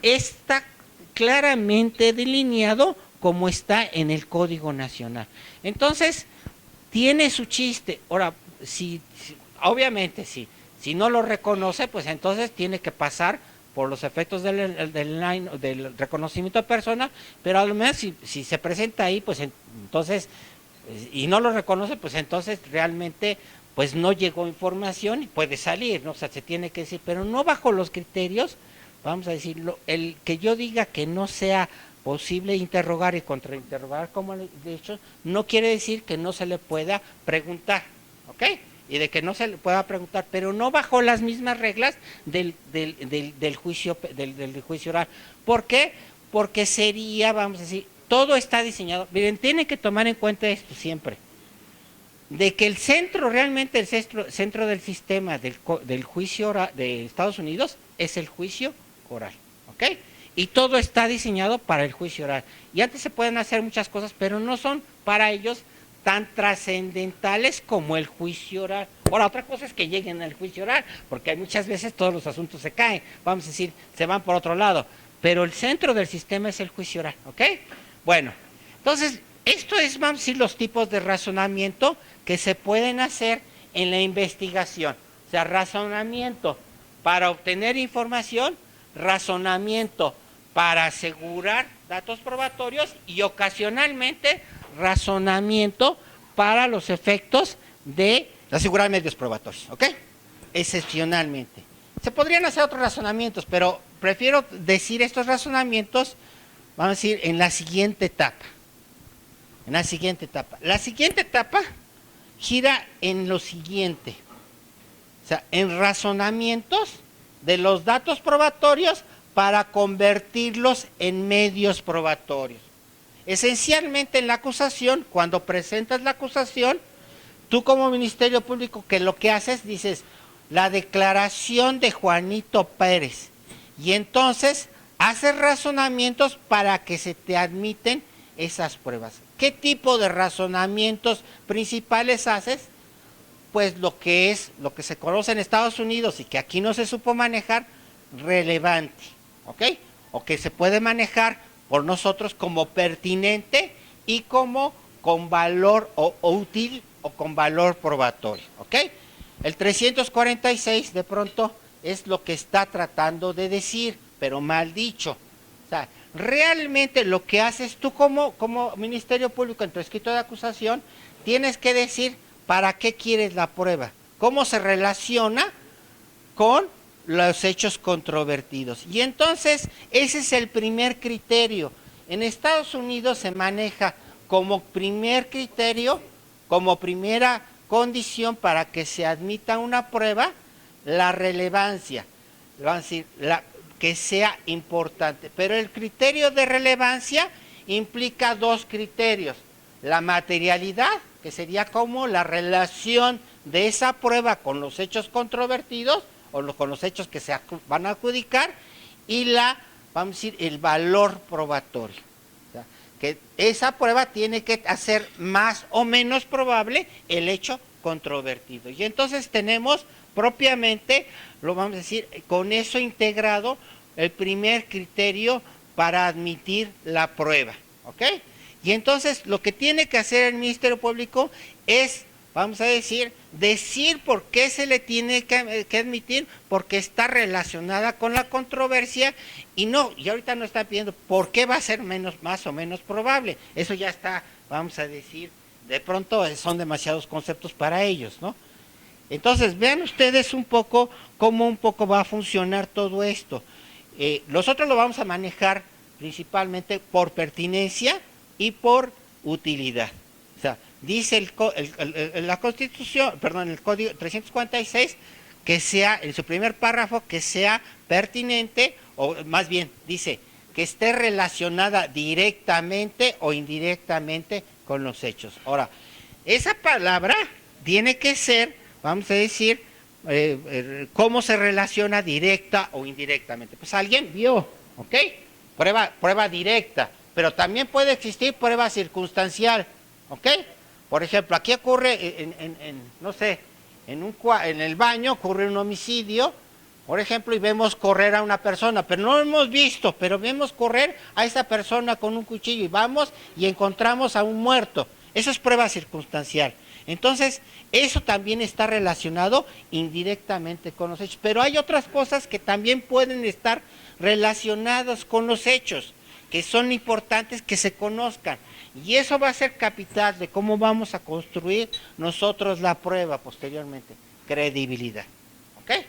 A: está claramente delineado como está en el Código Nacional. Entonces, tiene su chiste. Ahora, obviamente, si no lo reconoce, pues entonces tiene que pasar por los efectos del reconocimiento de persona, pero a lo mejor si se presenta ahí, pues entonces, y no lo reconoce, pues entonces realmente pues no llegó información y puede salir, ¿no? O sea, se tiene que decir, pero no bajo los criterios, vamos a decirlo, el que yo diga que no sea posible interrogar y contrainterrogar, como he dicho, no quiere decir que no se le pueda preguntar, ¿ok? Y de que no se le pueda preguntar, pero no bajo las mismas reglas del juicio oral. ¿Por qué? Porque sería, vamos a decir, todo está diseñado. Miren, tienen que tomar en cuenta esto siempre, de que el centro del sistema del juicio oral de Estados Unidos es el juicio oral, ¿ok? Y todo está diseñado para el juicio oral. Y antes se pueden hacer muchas cosas, pero no son para ellos tan trascendentales como el juicio oral. Ahora, otra cosa es que lleguen al juicio oral, porque muchas veces todos los asuntos se caen, vamos a decir, se van por otro lado, pero el centro del sistema es el juicio oral, ¿ok? Bueno, entonces, esto es, vamos a decir, los tipos de razonamiento que se pueden hacer en la investigación. O sea, razonamiento para obtener información, razonamiento para asegurar datos probatorios y ocasionalmente razonamiento para los efectos de asegurar medios probatorios, ¿ok? Excepcionalmente. Se podrían hacer otros razonamientos, pero prefiero decir estos razonamientos, vamos a decir, en la siguiente etapa. La siguiente etapa gira en lo siguiente, o sea, en razonamientos de los datos probatorios para convertirlos en medios probatorios. Esencialmente en la acusación, cuando presentas la acusación, tú como Ministerio Público, que lo que haces, dices, la declaración de Juanito Pérez, y entonces haces razonamientos para que se te admiten esas pruebas. ¿Qué tipo de razonamientos principales haces? Pues lo que se conoce en Estados Unidos y que aquí no se supo manejar, relevante, ¿ok? O que se puede manejar por nosotros como pertinente y como con valor o útil o con valor probatorio, ¿ok? El 346 de pronto es lo que está tratando de decir, pero mal dicho. O sea, realmente lo que haces tú como Ministerio Público en tu escrito de acusación, tienes que decir para qué quieres la prueba, cómo se relaciona con los hechos controvertidos. Y entonces, ese es el primer criterio. En Estados Unidos se maneja como primer criterio, como primera condición para que se admita una prueba, la relevancia. Vamos a decir, que sea importante. Pero el criterio de relevancia implica dos criterios. la materialidad, que sería como la relación de esa prueba con los hechos controvertidos o con los hechos que se van a adjudicar, y la, vamos a decir, el valor probatorio. O sea, que esa prueba tiene que hacer más o menos probable el hecho controvertido. Y entonces tenemos propiamente, lo vamos a decir, con eso integrado, el primer criterio para admitir la prueba, ¿ok? Y entonces lo que tiene que hacer el Ministerio Público es, vamos a decir por qué se le tiene que admitir, porque está relacionada con la controversia, y ahorita no está pidiendo por qué va a ser más o menos probable. Eso ya está, vamos a decir, de pronto son demasiados conceptos para ellos, ¿no? Entonces, vean ustedes un poco cómo va a funcionar todo esto. Nosotros lo vamos a manejar principalmente por pertinencia y por utilidad. O sea, dice la Constitución, perdón, el Código 346, que sea, en su primer párrafo, que sea pertinente, o más bien, dice, que esté relacionada directamente o indirectamente con los hechos. Ahora, esa palabra tiene que ser, vamos a decir, cómo se relaciona directa o indirectamente. Pues alguien vio, ¿ok? Prueba directa, pero también puede existir prueba circunstancial, ¿ok? Por ejemplo, aquí ocurre, no sé, en el baño ocurre un homicidio, por ejemplo, y vemos correr a una persona, pero no lo hemos visto, pero vemos correr a esa persona con un cuchillo y vamos y encontramos a un muerto. Eso es prueba circunstancial. Entonces, eso también está relacionado indirectamente con los hechos. Pero hay otras cosas que también pueden estar relacionadas con los hechos, que son importantes que se conozcan. Y eso va a ser capital de cómo vamos a construir nosotros la prueba posteriormente. Credibilidad. ¿Ok?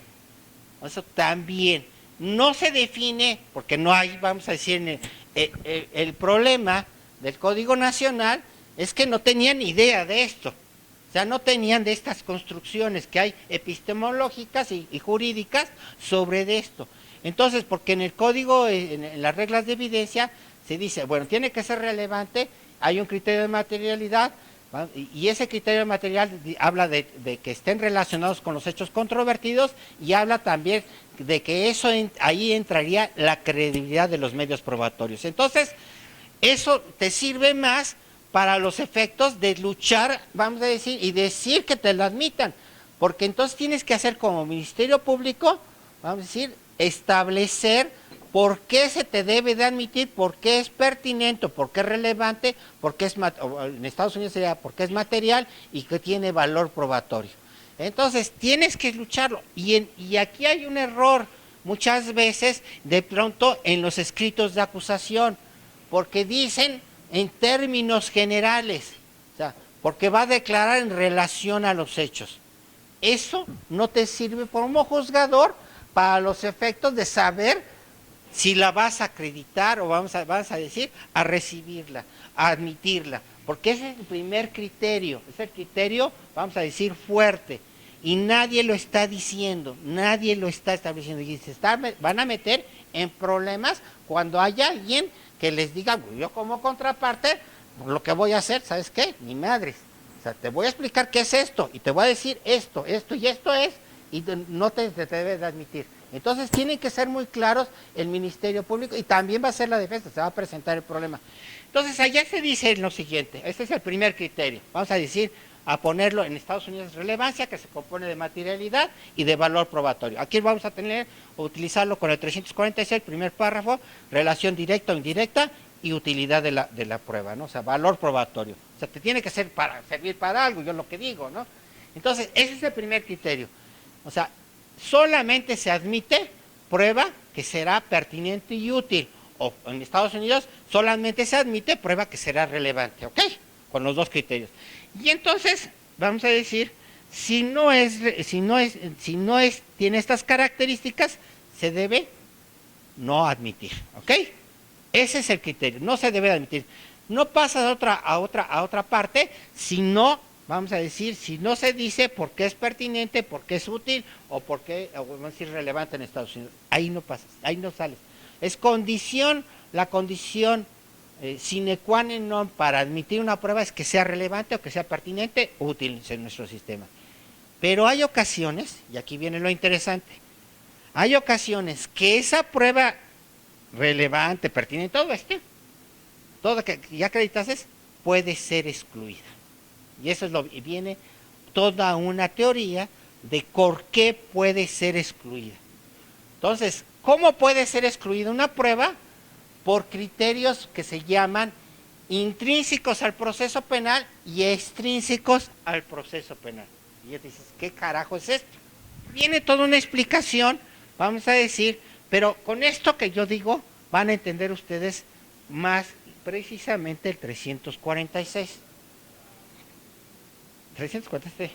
A: Eso también no se define, porque no hay, vamos a decir, el problema del Código Nacional es que no tenían ni idea de esto. O sea, no tenían de estas construcciones que hay epistemológicas y jurídicas sobre esto. Entonces, porque en el código, en las reglas de evidencia, se dice, bueno, tiene que ser relevante, hay un criterio de materialidad, y ese criterio de materialidad habla de que estén relacionados con los hechos controvertidos, y habla también de que ahí entraría la credibilidad de los medios probatorios. Entonces, eso te sirve más para los efectos de luchar, vamos a decir, y decir que te lo admitan, porque entonces tienes que hacer como Ministerio Público, vamos a decir, establecer por qué se te debe de admitir, por qué es pertinente, por qué es relevante, en Estados Unidos sería porque es material y que tiene valor probatorio. Entonces tienes que lucharlo, y aquí hay un error muchas veces de pronto en los escritos de acusación, porque dicen en términos generales, o sea, porque va a declarar en relación a los hechos. Eso no te sirve como juzgador para los efectos de saber si la vas a acreditar o vas a decir, a recibirla, a admitirla, porque ese es el primer criterio, es el criterio, vamos a decir, fuerte, y nadie lo está diciendo, nadie lo está estableciendo, y van a meter en problemas cuando haya alguien que les diga, yo como contraparte, lo que voy a hacer, ¿sabes qué? Ni madres. O sea, te voy a explicar qué es esto, y te voy a decir esto y esto es, y no te debes de admitir. Entonces tienen que ser muy claros el Ministerio Público, y también va a ser la defensa, se va a presentar el problema. Entonces allá se dice lo siguiente, este es el primer criterio, vamos a decir, a ponerlo en Estados Unidos, relevancia, que se compone de materialidad y de valor probatorio. Aquí vamos a utilizarlo con el 346, el primer párrafo, relación directa o indirecta y utilidad de la prueba, ¿no? O sea, valor probatorio. O sea, te tiene que servir para algo, yo lo que digo, ¿no? Entonces, ese es el primer criterio. O sea, solamente se admite prueba que será pertinente y útil. O en Estados Unidos solamente se admite prueba que será relevante, ¿ok? Con los dos criterios. Y entonces, vamos a decir, si no tiene estas características, se debe no admitir, ¿ok? Ese es el criterio, no se debe admitir. No pasa a otra parte, si no, vamos a decir, si no se dice por qué es pertinente, por qué es útil, o por qué, vamos a decir, relevante en Estados Unidos. Ahí no pasa, ahí no sales. Es condición, la condición sine qua non para admitir una prueba es que sea relevante o que sea pertinente o útil en nuestro sistema. Pero hay ocasiones, y aquí viene lo interesante, hay ocasiones que esa prueba relevante, pertinente, todo que ya acreditaste, puede ser excluida. Y eso es viene toda una teoría de por qué puede ser excluida. Entonces, ¿cómo puede ser excluida una prueba? Por criterios que se llaman intrínsecos al proceso penal y extrínsecos al proceso penal. Y ya dices, ¿qué carajo es esto? Viene toda una explicación, vamos a decir, pero con esto que yo digo, van a entender ustedes más precisamente el 346. 346.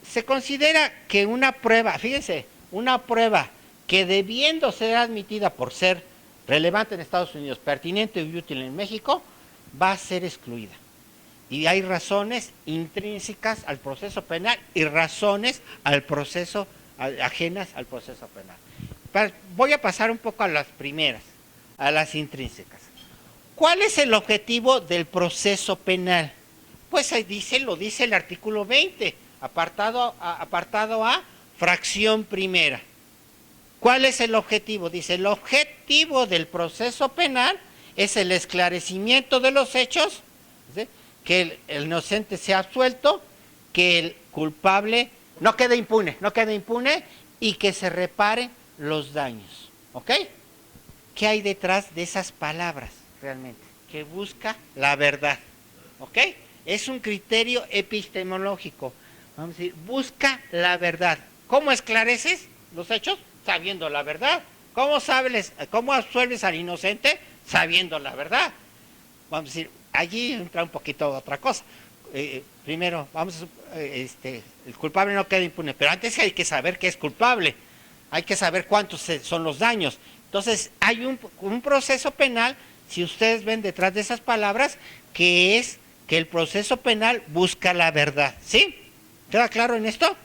A: Se considera que una prueba, fíjense, una prueba que debiendo ser admitida por ser relevante en Estados Unidos, pertinente y útil en México, va a ser excluida. Y hay razones intrínsecas al proceso penal y razones al proceso, ajenas al proceso penal. Voy a pasar un poco a las primeras, a las intrínsecas. ¿Cuál es el objetivo del proceso penal? Pues ahí lo dice el artículo 20, apartado A, fracción primera. ¿Cuál es el objetivo? Dice, el objetivo del proceso penal es el esclarecimiento de los hechos, ¿sí?, que el inocente sea absuelto, que el culpable no quede impune y que se reparen los daños. ¿Ok? ¿Qué hay detrás de esas palabras realmente? Que busca la verdad. ¿Ok? Es un criterio epistemológico. Vamos a decir, busca la verdad. ¿Cómo esclareces los hechos? Sabiendo la verdad. ¿Cómo absuelves al inocente? Sabiendo la verdad. Vamos a decir, allí entra un poquito otra cosa. Primero, el culpable no queda impune, pero antes hay que saber que es culpable. Hay que saber cuántos son los daños. Entonces, hay un proceso penal, si ustedes ven detrás de esas palabras, que es que el proceso penal busca la verdad. ¿Sí? ¿Queda claro en esto?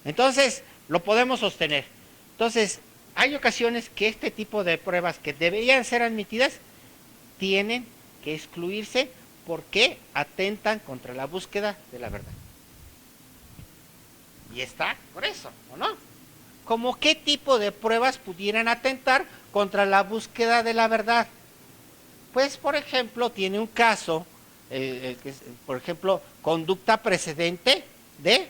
A: Entonces, lo podemos sostener. Entonces, hay ocasiones que este tipo de pruebas que deberían ser admitidas tienen que excluirse porque atentan contra la búsqueda de la verdad. Y está por eso, ¿o no? ¿Cómo qué tipo de pruebas pudieran atentar contra la búsqueda de la verdad? Pues, por ejemplo, tiene un caso, por ejemplo, conducta precedente de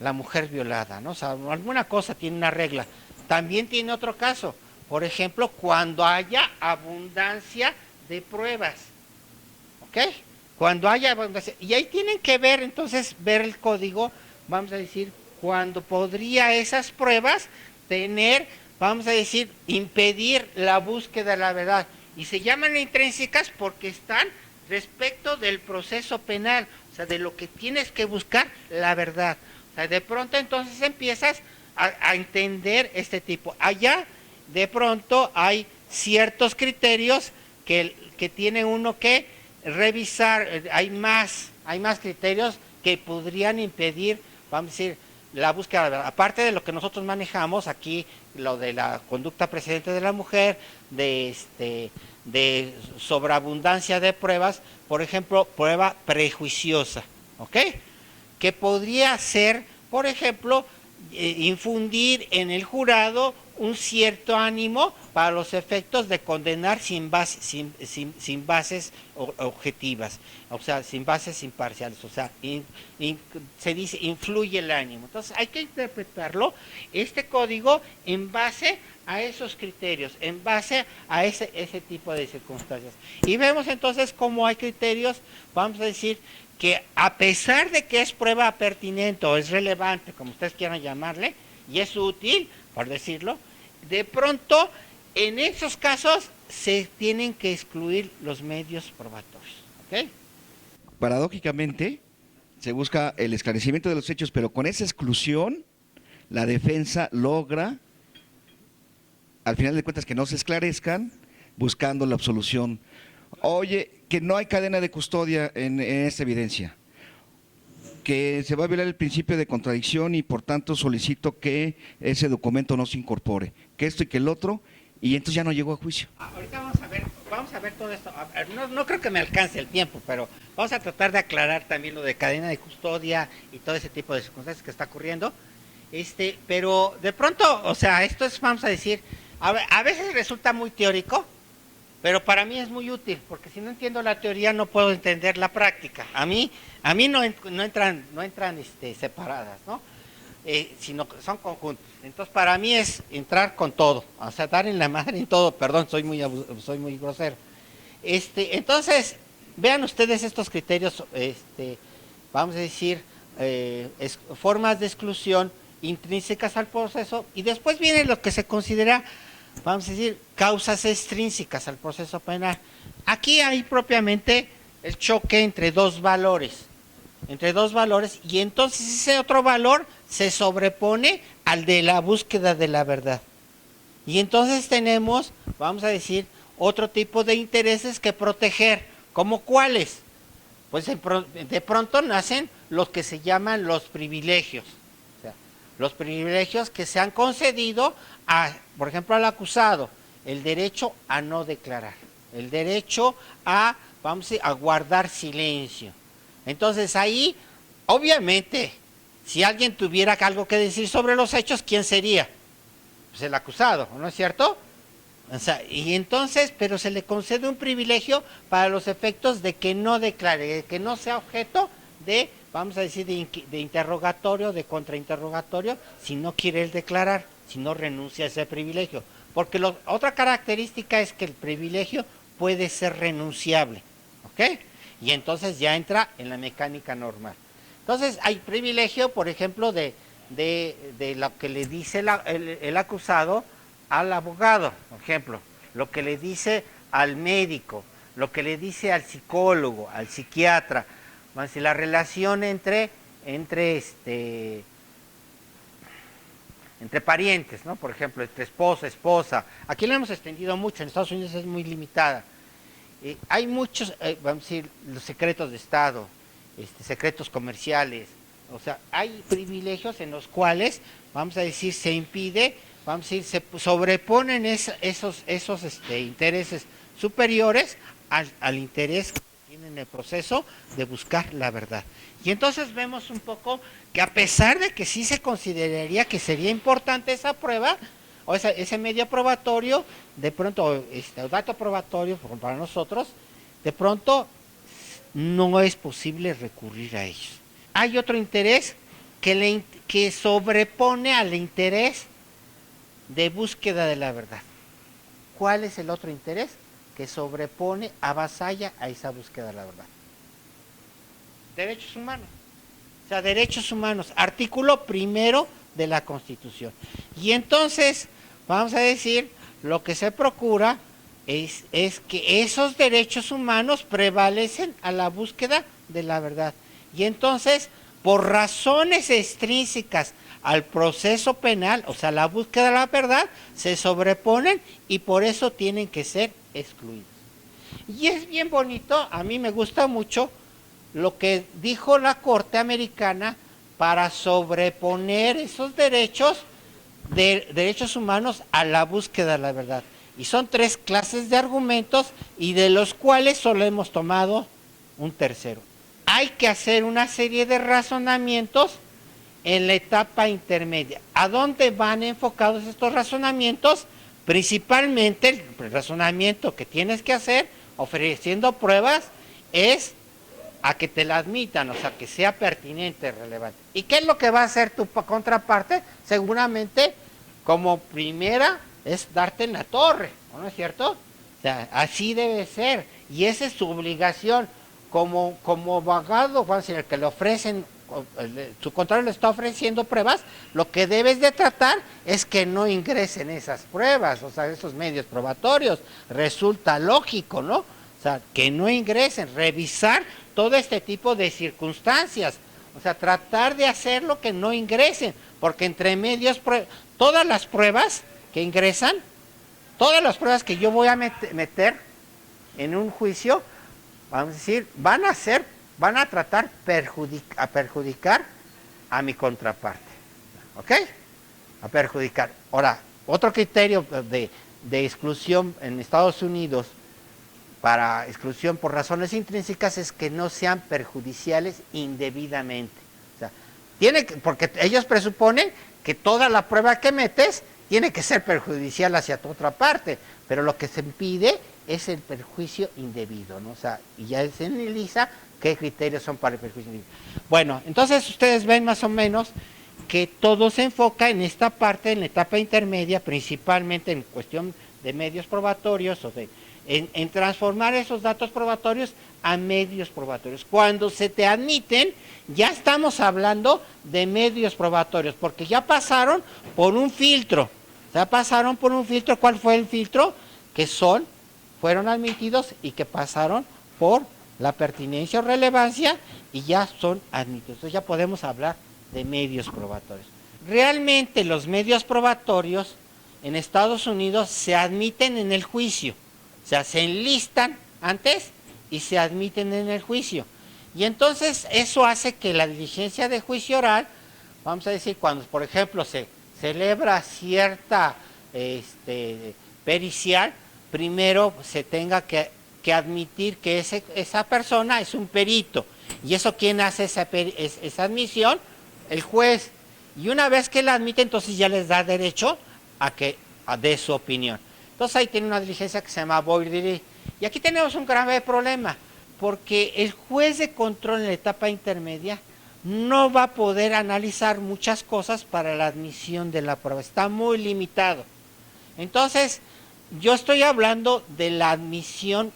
A: la mujer violada, ¿no? O sea, alguna cosa tiene una regla. También tiene otro caso, por ejemplo, cuando haya abundancia de pruebas, ¿ok? Cuando haya abundancia, y ahí tienen que ver, entonces, ver el código, vamos a decir, cuando podría esas pruebas tener, vamos a decir, impedir la búsqueda de la verdad. Y se llaman intrínsecas porque están respecto del proceso penal, o sea, de lo que tienes que buscar la verdad. O sea, de pronto entonces empiezas a entender este tipo. Allá, de pronto, hay ciertos criterios que tiene uno que revisar. Hay más criterios que podrían impedir, vamos a decir, la búsqueda de la verdad. Aparte de lo que nosotros manejamos aquí, lo de la conducta precedente de la mujer, de sobreabundancia de pruebas, por ejemplo, prueba prejuiciosa, ¿ok? Que podría ser, por ejemplo, infundir en el jurado un cierto ánimo para los efectos de condenar sin bases objetivas, o sea, sin bases imparciales, o sea, se dice influye el ánimo. Entonces hay que interpretarlo, este código, en base a esos criterios, en base a ese tipo de circunstancias. Y vemos entonces cómo hay criterios, vamos a decir, que a pesar de que es prueba pertinente o es relevante, como ustedes quieran llamarle, y es útil, por decirlo, de pronto en esos casos se tienen que excluir los medios probatorios. ¿Okay?
B: Paradójicamente, se busca el esclarecimiento de los hechos, pero con esa exclusión, la defensa logra, al final de cuentas, que no se esclarezcan, buscando la absolución. Oye, que no hay cadena de custodia en esta evidencia, que se va a violar el principio de contradicción y por tanto solicito que ese documento no se incorpore, que esto y que el otro, y entonces ya no llegó a juicio.
A: Ahorita vamos a ver todo esto. No creo que me alcance el tiempo, pero vamos a tratar de aclarar también lo de cadena de custodia y todo ese tipo de circunstancias que está ocurriendo. Pero de pronto, o sea, esto es, vamos a decir, a veces resulta muy teórico, pero para mí es muy útil, porque si no entiendo la teoría no puedo entender la práctica. A mí no entran separadas, ¿no? Sino que son conjuntos. Entonces para mí es entrar con todo, o sea, dar en la madre en todo. Perdón, soy muy grosero. Entonces, vean ustedes estos criterios, vamos a decir, formas de exclusión intrínsecas al proceso, y después viene lo que se considera, vamos a decir, causas extrínsecas al proceso penal. Aquí hay propiamente el choque entre dos valores, y entonces ese otro valor se sobrepone al de la búsqueda de la verdad. Y entonces tenemos, vamos a decir, otro tipo de intereses que proteger. ¿Como cuáles? Pues de pronto nacen los que se llaman los privilegios. O sea, los privilegios que se han concedido por ejemplo, al acusado, el derecho a no declarar, el derecho a guardar silencio. Entonces ahí, obviamente, si alguien tuviera algo que decir sobre los hechos, ¿quién sería? Pues el acusado, ¿no es cierto? O sea, y entonces, pero se le concede un privilegio para los efectos de que no declare, de que no sea objeto de, vamos a decir, de interrogatorio, de contrainterrogatorio, si no quiere él declarar, si no renuncia a ese privilegio. Porque otra característica es que el privilegio puede ser renunciable, ¿ok? Y entonces ya entra en la mecánica normal. Entonces hay privilegio, por ejemplo, de lo que le dice el acusado al abogado, por ejemplo, lo que le dice al médico, lo que le dice al psicólogo, al psiquiatra, más la relación entre parientes, ¿no? Por ejemplo, entre esposo, esposa. Aquí lo hemos extendido mucho, en Estados Unidos es muy limitada. Hay muchos, vamos a decir, los secretos de Estado, secretos comerciales. O sea, hay privilegios en los cuales, vamos a decir, se impide, vamos a decir, se sobreponen esos intereses superiores al interés que tiene en el proceso de buscar la verdad. Y entonces vemos un poco que a pesar de que sí se consideraría que sería importante esa prueba, o ese medio probatorio, de pronto, dato probatorio para nosotros, de pronto no es posible recurrir a ellos. Hay otro interés que sobrepone al interés de búsqueda de la verdad. ¿Cuál es el otro interés? Que sobrepone, avasalla a esa búsqueda de la verdad. Derechos humanos. O sea, derechos humanos, artículo primero de la Constitución. Y entonces, vamos a decir, lo que se procura es que esos derechos humanos prevalecen a la búsqueda de la verdad. Y entonces, por razones extrínsecas al proceso penal, o sea, la búsqueda de la verdad, se sobreponen y por eso tienen que ser excluidos. Y es bien bonito, a mí me gusta mucho lo que dijo la Corte Americana para sobreponer esos derechos humanos a la búsqueda de la verdad. Y son 3 clases de argumentos y de los cuales solo hemos tomado un tercero. Hay que hacer una serie de razonamientos en la etapa intermedia. ¿A dónde van enfocados estos razonamientos? Principalmente el razonamiento que tienes que hacer ofreciendo pruebas es a que te la admitan, o sea, que sea pertinente, relevante. ¿Y qué es lo que va a hacer tu contraparte? Seguramente, como primera, es darte en la torre, ¿no es cierto? O sea, así debe ser, y esa es su obligación. Como abogado, vamos a decir, el que le ofrecen, su contrario le está ofreciendo pruebas, lo que debes de tratar es que no ingresen esas pruebas, o sea, esos medios probatorios. Resulta lógico, ¿no? O sea, que no ingresen, revisar todo este tipo de circunstancias, o sea, tratar de hacerlo que no ingresen, porque entre medios, todas las pruebas que ingresan, todas las pruebas que yo voy a meter en un juicio, vamos a decir, van a tratar a perjudicar a mi contraparte, ¿ok? A perjudicar. Ahora, otro criterio de exclusión en Estados Unidos para exclusión por razones intrínsecas es que no sean perjudiciales indebidamente. O sea, porque ellos presuponen que toda la prueba que metes tiene que ser perjudicial hacia tu otra parte, pero lo que se impide es el perjuicio indebido, ¿no? O sea, y ya se analiza qué criterios son para el perjuicio indebido. Bueno, entonces ustedes ven más o menos que todo se enfoca en esta parte, en la etapa intermedia, principalmente en cuestión de medios probatorios o en transformar esos datos probatorios a medios probatorios. Cuando se te admiten, ya estamos hablando de medios probatorios, porque ya pasaron por un filtro. ¿Cuál fue el filtro? Que fueron admitidos y que pasaron por la pertinencia o relevancia y ya son admitidos. Entonces ya podemos hablar de medios probatorios. Realmente los medios probatorios en Estados Unidos se admiten en el juicio. O sea, se enlistan antes y se admiten en el juicio. Y entonces eso hace que la diligencia de juicio oral, vamos a decir, cuando por ejemplo se celebra cierta pericial, primero se tenga que admitir que esa persona es un perito. ¿Y eso quién hace esa admisión? El juez. Y una vez que la admite, entonces ya les da derecho a que dé su opinión. Entonces ahí tiene una diligencia que se llama voir dire. Y aquí tenemos un grave problema, porque el juez de control en la etapa intermedia no va a poder analizar muchas cosas para la admisión de la prueba. Está muy limitado. Entonces, yo estoy hablando de la admisión,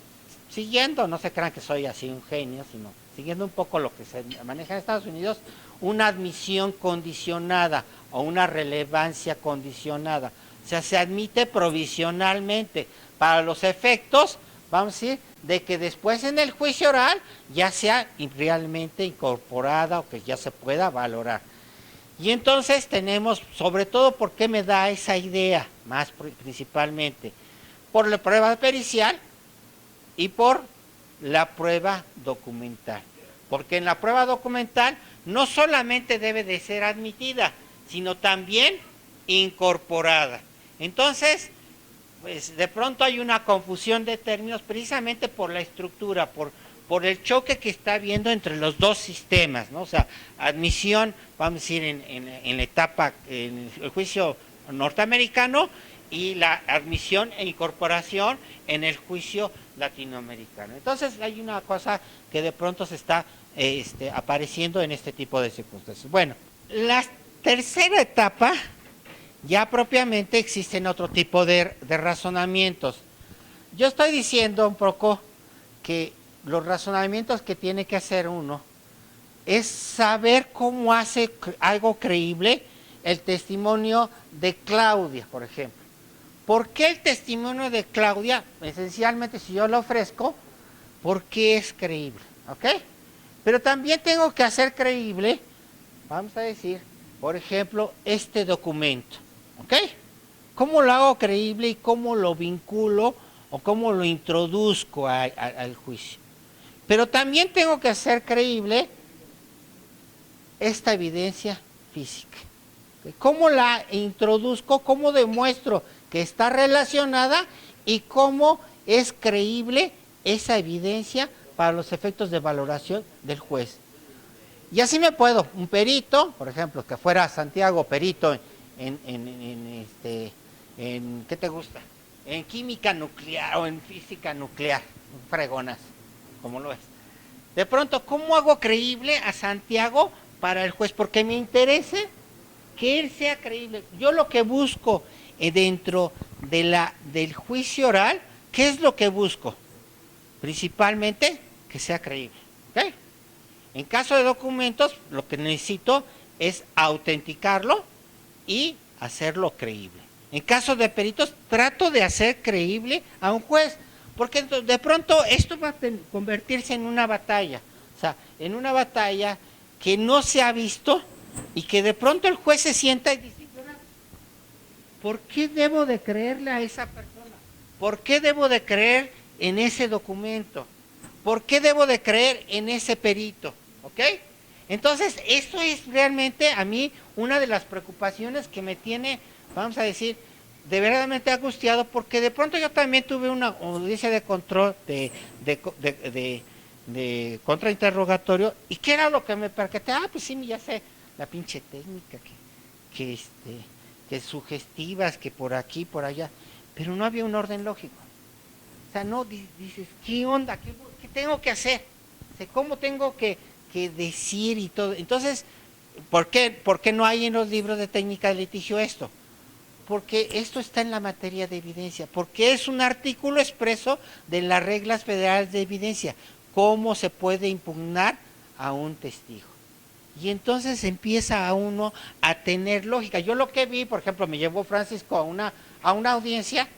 A: siguiendo, no se crean que soy así un genio, sino siguiendo un poco lo que se maneja en Estados Unidos, una admisión condicionada o una relevancia condicionada. O sea, se admite provisionalmente para los efectos, vamos a decir, de que después en el juicio oral ya sea realmente incorporada o que ya se pueda valorar. Y entonces tenemos, sobre todo, ¿por qué me da esa idea? Más principalmente, por la prueba pericial y por la prueba documental. Porque en la prueba documental no solamente debe de ser admitida, sino también incorporada. Entonces, pues de pronto hay una confusión de términos precisamente por la estructura, por el choque que está habiendo entre los dos sistemas, ¿no? O sea, admisión, vamos a decir, en la etapa, en el juicio norteamericano, y la admisión e incorporación en el juicio latinoamericano. Entonces hay una cosa que de pronto se está apareciendo en este tipo de circunstancias. Bueno, la tercera etapa, ya propiamente existen otro tipo de razonamientos. Yo estoy diciendo un poco que los razonamientos que tiene que hacer uno es saber cómo hace algo creíble el testimonio de Claudia, por ejemplo. ¿Por qué el testimonio de Claudia? Esencialmente, si yo lo ofrezco, ¿por qué es creíble? ¿Ok? Pero también tengo que hacer creíble, vamos a decir, por ejemplo, este documento. ¿Ok? ¿Cómo lo hago creíble y cómo lo vinculo o cómo lo introduzco al juicio? Pero también tengo que hacer creíble esta evidencia física. ¿Cómo la introduzco? ¿Cómo demuestro que está relacionada? ¿Y cómo es creíble esa evidencia para los efectos de valoración del juez? Y así me puedo, un perito, por ejemplo, que fuera Santiago perito en ¿qué te gusta? En química nuclear o en física nuclear, fregonas, como lo es. De pronto, ¿cómo hago creíble a Santiago para el juez? Porque me interesa que él sea creíble. Yo lo que busco dentro del juicio oral, ¿qué es lo que busco? Principalmente que sea creíble. ¿Okay? En caso de documentos, lo que necesito es autenticarlo y hacerlo creíble. En caso de peritos, trato de hacer creíble a un juez, porque de pronto esto va a convertirse en una batalla. O sea, en una batalla que no se ha visto y que de pronto el juez se sienta y dice, ¿por qué debo de creerle a esa persona? ¿Por qué debo de creer en ese documento? ¿Por qué debo de creer en ese perito? ¿Ok? Entonces, esto es realmente a mí una de las preocupaciones que me tiene, vamos a decir, de verdaderamente angustiado, porque de pronto yo también tuve una audiencia de control de contrainterrogatorio, y qué era lo que me percaté, pues sí, ya sé, la pinche técnica, que sugestivas, que por aquí, por allá, pero no había un orden lógico. O sea, no dices, ¿qué onda? ¿Qué tengo que hacer? O sea, ¿cómo tengo que decir y todo? Entonces, ¿por qué no hay en los libros de técnica de litigio esto? Porque esto está en la materia de evidencia, porque es un artículo expreso de las reglas federales de evidencia, cómo se puede impugnar a un testigo. Y entonces empieza a uno a tener lógica. Yo lo que vi, por ejemplo, me llevó Francisco a una audiencia,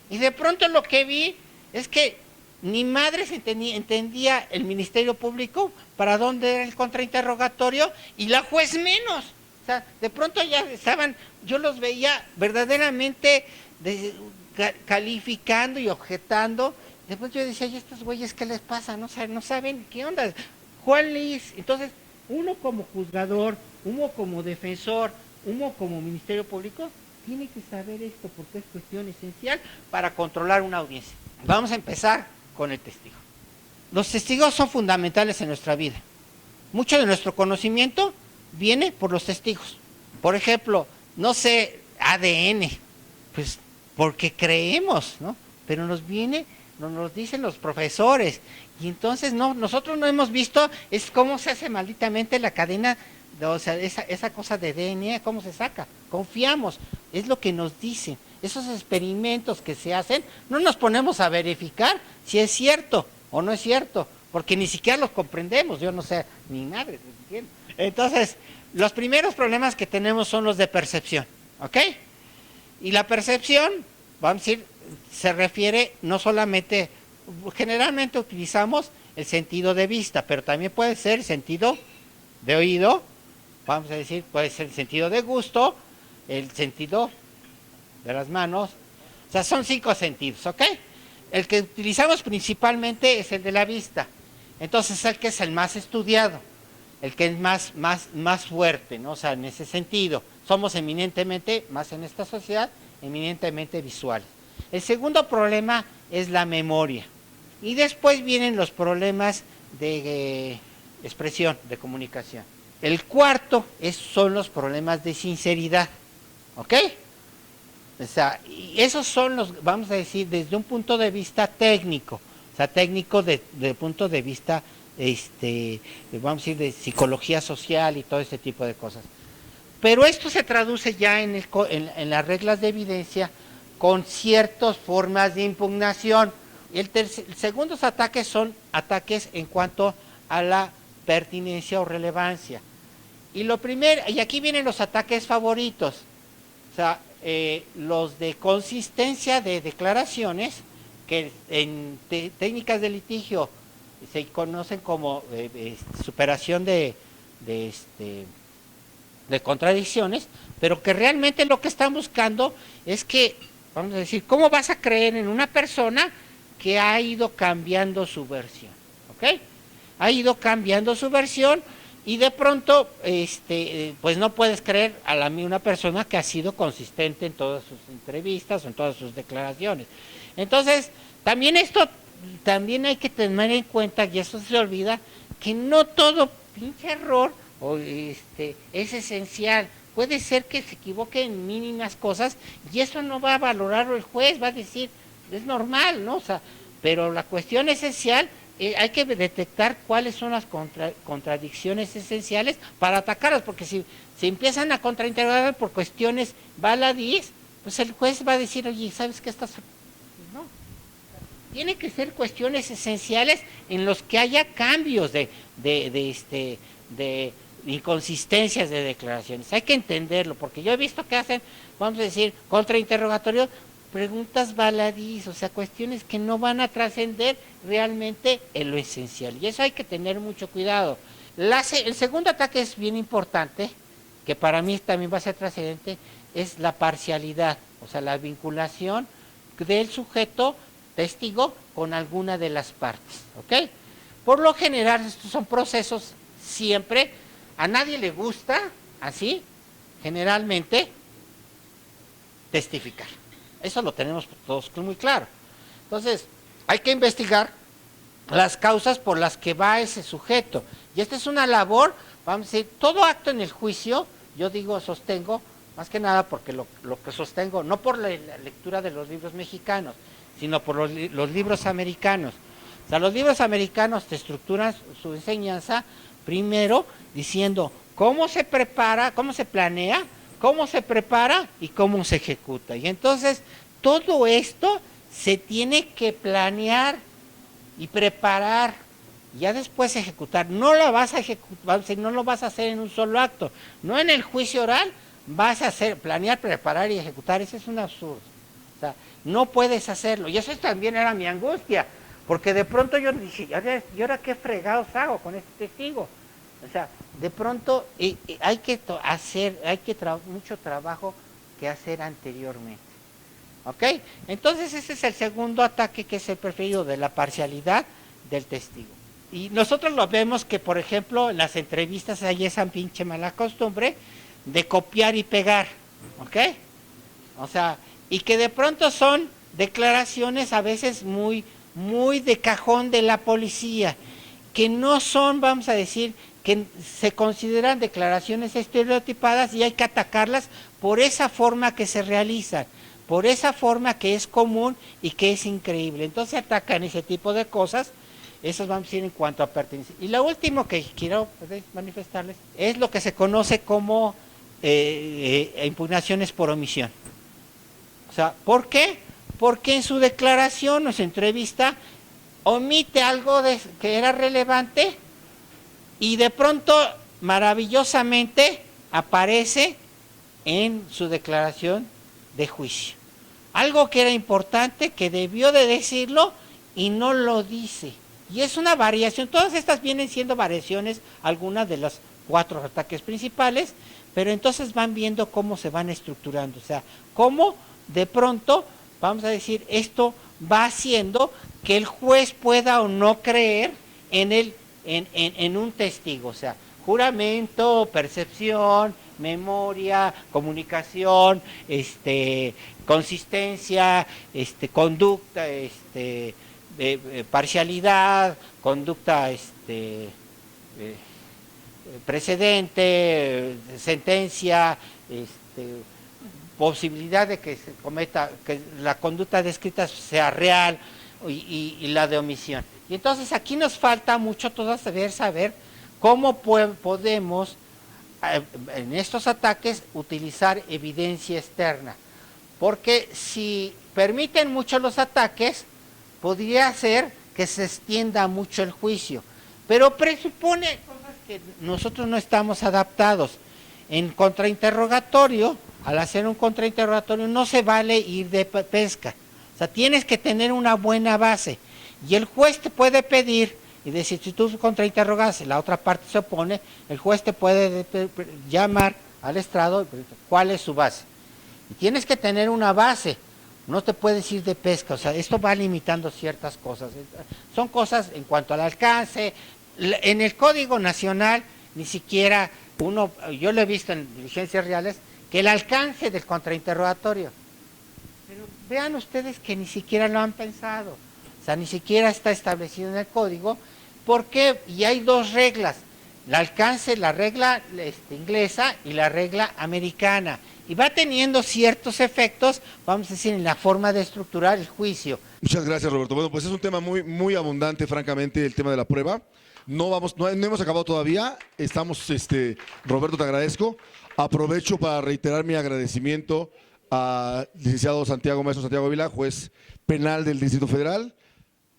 A: y de pronto lo que vi es que ni madre se entendía el Ministerio Público para dónde era el contrainterrogatorio, y la juez menos. O sea, de pronto ya estaban, yo los veía verdaderamente calificando y objetando. Después yo decía, ¿y estos güeyes qué les pasa? No saben qué onda. Juan Luis, entonces, uno como juzgador, uno como defensor, uno como Ministerio Público, tiene que saber esto porque es cuestión esencial para controlar una audiencia. Vamos a empezar con el testigo. Los testigos son fundamentales en nuestra vida. Mucho de nuestro conocimiento viene por los testigos. Por ejemplo, no sé, ADN, pues porque creemos, ¿no? Pero nos dicen los profesores, y entonces nosotros no hemos visto es cómo se hace malditamente la cadena, o sea, esa cosa de DNA, cómo se saca. Confiamos, es lo que nos dicen. Esos experimentos que se hacen, no nos ponemos a verificar si es cierto o no es cierto, porque ni siquiera los comprendemos, yo no sé, ni madre, ni siquiera. Entonces, los primeros problemas que tenemos son los de percepción, ¿ok? Y la percepción, vamos a decir, se refiere no solamente, generalmente utilizamos el sentido de vista, pero también puede ser el sentido de oído, vamos a decir, puede ser el sentido de gusto, el sentido de las manos, o sea, son 5 sentidos, ¿ok? El que utilizamos principalmente es el de la vista, entonces es el que es el más estudiado, el que es más fuerte, ¿no? O sea, en ese sentido, somos eminentemente, más en esta sociedad, eminentemente visuales. El segundo problema es la memoria, y después vienen los problemas de expresión, de comunicación. El cuarto son los problemas de sinceridad, ¿ok? O sea, y esos son los, vamos a decir, desde un punto de vista técnico, o sea, técnico desde el punto de vista, vamos a decir, de psicología social y todo ese tipo de cosas. Pero esto se traduce ya en las reglas de evidencia con ciertas formas de impugnación. El segundos ataques son ataques en cuanto a la pertinencia o relevancia. Y aquí vienen los ataques favoritos, o sea, los de consistencia de declaraciones, que en técnicas de litigio se conocen como superación de contradicciones, pero que realmente lo que están buscando es que, vamos a decir, ¿cómo vas a creer en una persona que ha ido cambiando su versión? ¿Ok? Ha ido cambiando su versión, y de pronto, pues no puedes creer a una persona que ha sido consistente en todas sus entrevistas o en todas sus declaraciones. Entonces, también hay que tener en cuenta, y eso se olvida, que no todo pinche error es esencial. Puede ser que se equivoque en mínimas cosas, y eso no va a valorarlo el juez, va a decir, es normal, ¿no? O sea, pero la cuestión esencial, hay que detectar cuáles son las contradicciones esenciales para atacarlas, porque si empiezan a contrainterrogar por cuestiones baladís, pues el juez va a decir, oye, ¿sabes qué estás? No. Tiene que ser cuestiones esenciales en los que haya cambios de inconsistencias de declaraciones. Hay que entenderlo, porque yo he visto que hacen, vamos a decir, contrainterrogatorios, preguntas baladís, o sea, cuestiones que no van a trascender realmente en lo esencial. Y eso hay que tener mucho cuidado. El segundo ataque es bien importante, que para mí también va a ser trascendente, es la parcialidad, o sea, la vinculación del sujeto testigo con alguna de las partes, ¿ok? Por lo general, estos son procesos siempre, a nadie le gusta, así, generalmente, testificar. Eso lo tenemos todos muy claro. Entonces, hay que investigar las causas por las que va ese sujeto. Y esta es una labor, vamos a decir, todo acto en el juicio, yo digo, sostengo, más que nada porque lo que sostengo, no por la lectura de los libros mexicanos, sino por los libros americanos. O sea, los libros americanos te estructuran su enseñanza primero diciendo cómo se prepara, cómo se planea, cómo se prepara y cómo se ejecuta. Y entonces todo esto se tiene que planear y preparar, y ya después ejecutar. No lo vas a ejecutar, no lo vas a hacer en un solo acto. No en el juicio oral vas a hacer, planear, preparar y ejecutar. Eso es un absurdo. O sea, no puedes hacerlo. Y eso también era mi angustia, porque de pronto yo dije, ¿y ahora qué fregados hago con este testigo? O sea, de pronto hay que hacer, mucho trabajo que hacer anteriormente. ¿Ok? Entonces ese es el segundo ataque, que es el preferido, de la parcialidad del testigo. Y nosotros lo vemos que, por ejemplo, en las entrevistas hay esa pinche mala costumbre de copiar y pegar. ¿Ok? O sea, y que de pronto son declaraciones a veces muy de cajón de la policía, que no son, vamos a decir, que se consideran declaraciones estereotipadas, y hay que atacarlas por esa forma que se realizan, por esa forma que es común y que es increíble. Entonces atacan ese tipo de cosas. Eso vamos a decir en cuanto a pertenencia. Y lo último que quiero manifestarles es lo que se conoce como impugnaciones por omisión. O sea, ¿por qué? Porque en su declaración o su entrevista omite algo que era relevante, y de pronto, maravillosamente, aparece en su declaración de juicio. Algo que era importante, que debió de decirlo y no lo dice. Y es una variación. Todas estas vienen siendo variaciones, algunas de los 4 ataques principales, pero entonces van viendo cómo se van estructurando. O sea, cómo de pronto, vamos a decir, esto va haciendo que el juez pueda o no creer en un testigo. O sea, juramento, percepción, memoria, comunicación, consistencia, conducta, parcialidad, conducta precedente, sentencia, posibilidad de que se cometa, que la conducta descrita sea real, y la de omisión. Y entonces aquí nos falta mucho todavía saber cómo podemos en estos ataques utilizar evidencia externa, porque si permiten mucho los ataques, podría ser que se extienda mucho el juicio, pero presupone cosas que nosotros no estamos adaptados. En contrainterrogatorio, al hacer un contrainterrogatorio, no se vale ir de pesca. O sea, tienes que tener una buena base, y el juez te puede pedir y decir, si tú contrainterrogas, la otra parte se opone, el juez te puede llamar al estrado, ¿cuál es su base? Y tienes que tener una base, no te puedes ir de pesca. O sea, esto va limitando ciertas cosas. Son cosas en cuanto al alcance. En el Código Nacional, ni siquiera yo lo he visto en diligencias reales, que el alcance del contrainterrogatorio. Pero vean ustedes que ni siquiera lo han pensado. O sea, ni siquiera está establecido en el código. ¿Por qué? Y hay 2 reglas. El alcance, la regla inglesa y la regla americana. Y va teniendo ciertos efectos, vamos a decir, en la forma de estructurar el juicio.
C: Muchas gracias, Roberto. Bueno, pues es un tema muy abundante, francamente, el tema de la prueba. No hemos acabado todavía. Estamos, Roberto, te agradezco. Aprovecho para reiterar mi agradecimiento al licenciado Maestro Santiago Ávila, juez penal del Distrito Federal,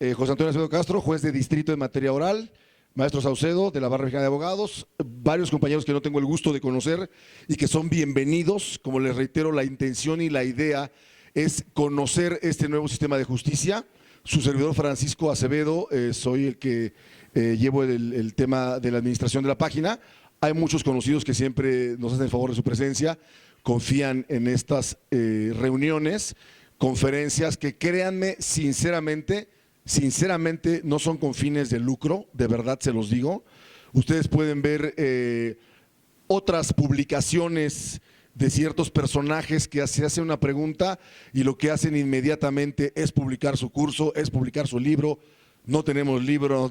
C: José Antonio Acevedo Castro, juez de distrito en materia oral, Maestro Saucedo, de la Barra Mexicana de Abogados, varios compañeros que no tengo el gusto de conocer y que son bienvenidos. Como les reitero, la intención y la idea es conocer este nuevo sistema de justicia. Su servidor Francisco Acevedo, soy el que llevo el tema de la administración de la página. Hay muchos conocidos que siempre nos hacen el favor de su presencia, confían en estas reuniones, conferencias que, créanme, sinceramente no son con fines de lucro, de verdad se los digo. Ustedes pueden ver otras publicaciones de ciertos personajes que se hace una pregunta y lo que hacen inmediatamente es publicar su curso, es publicar su libro. No tenemos libro,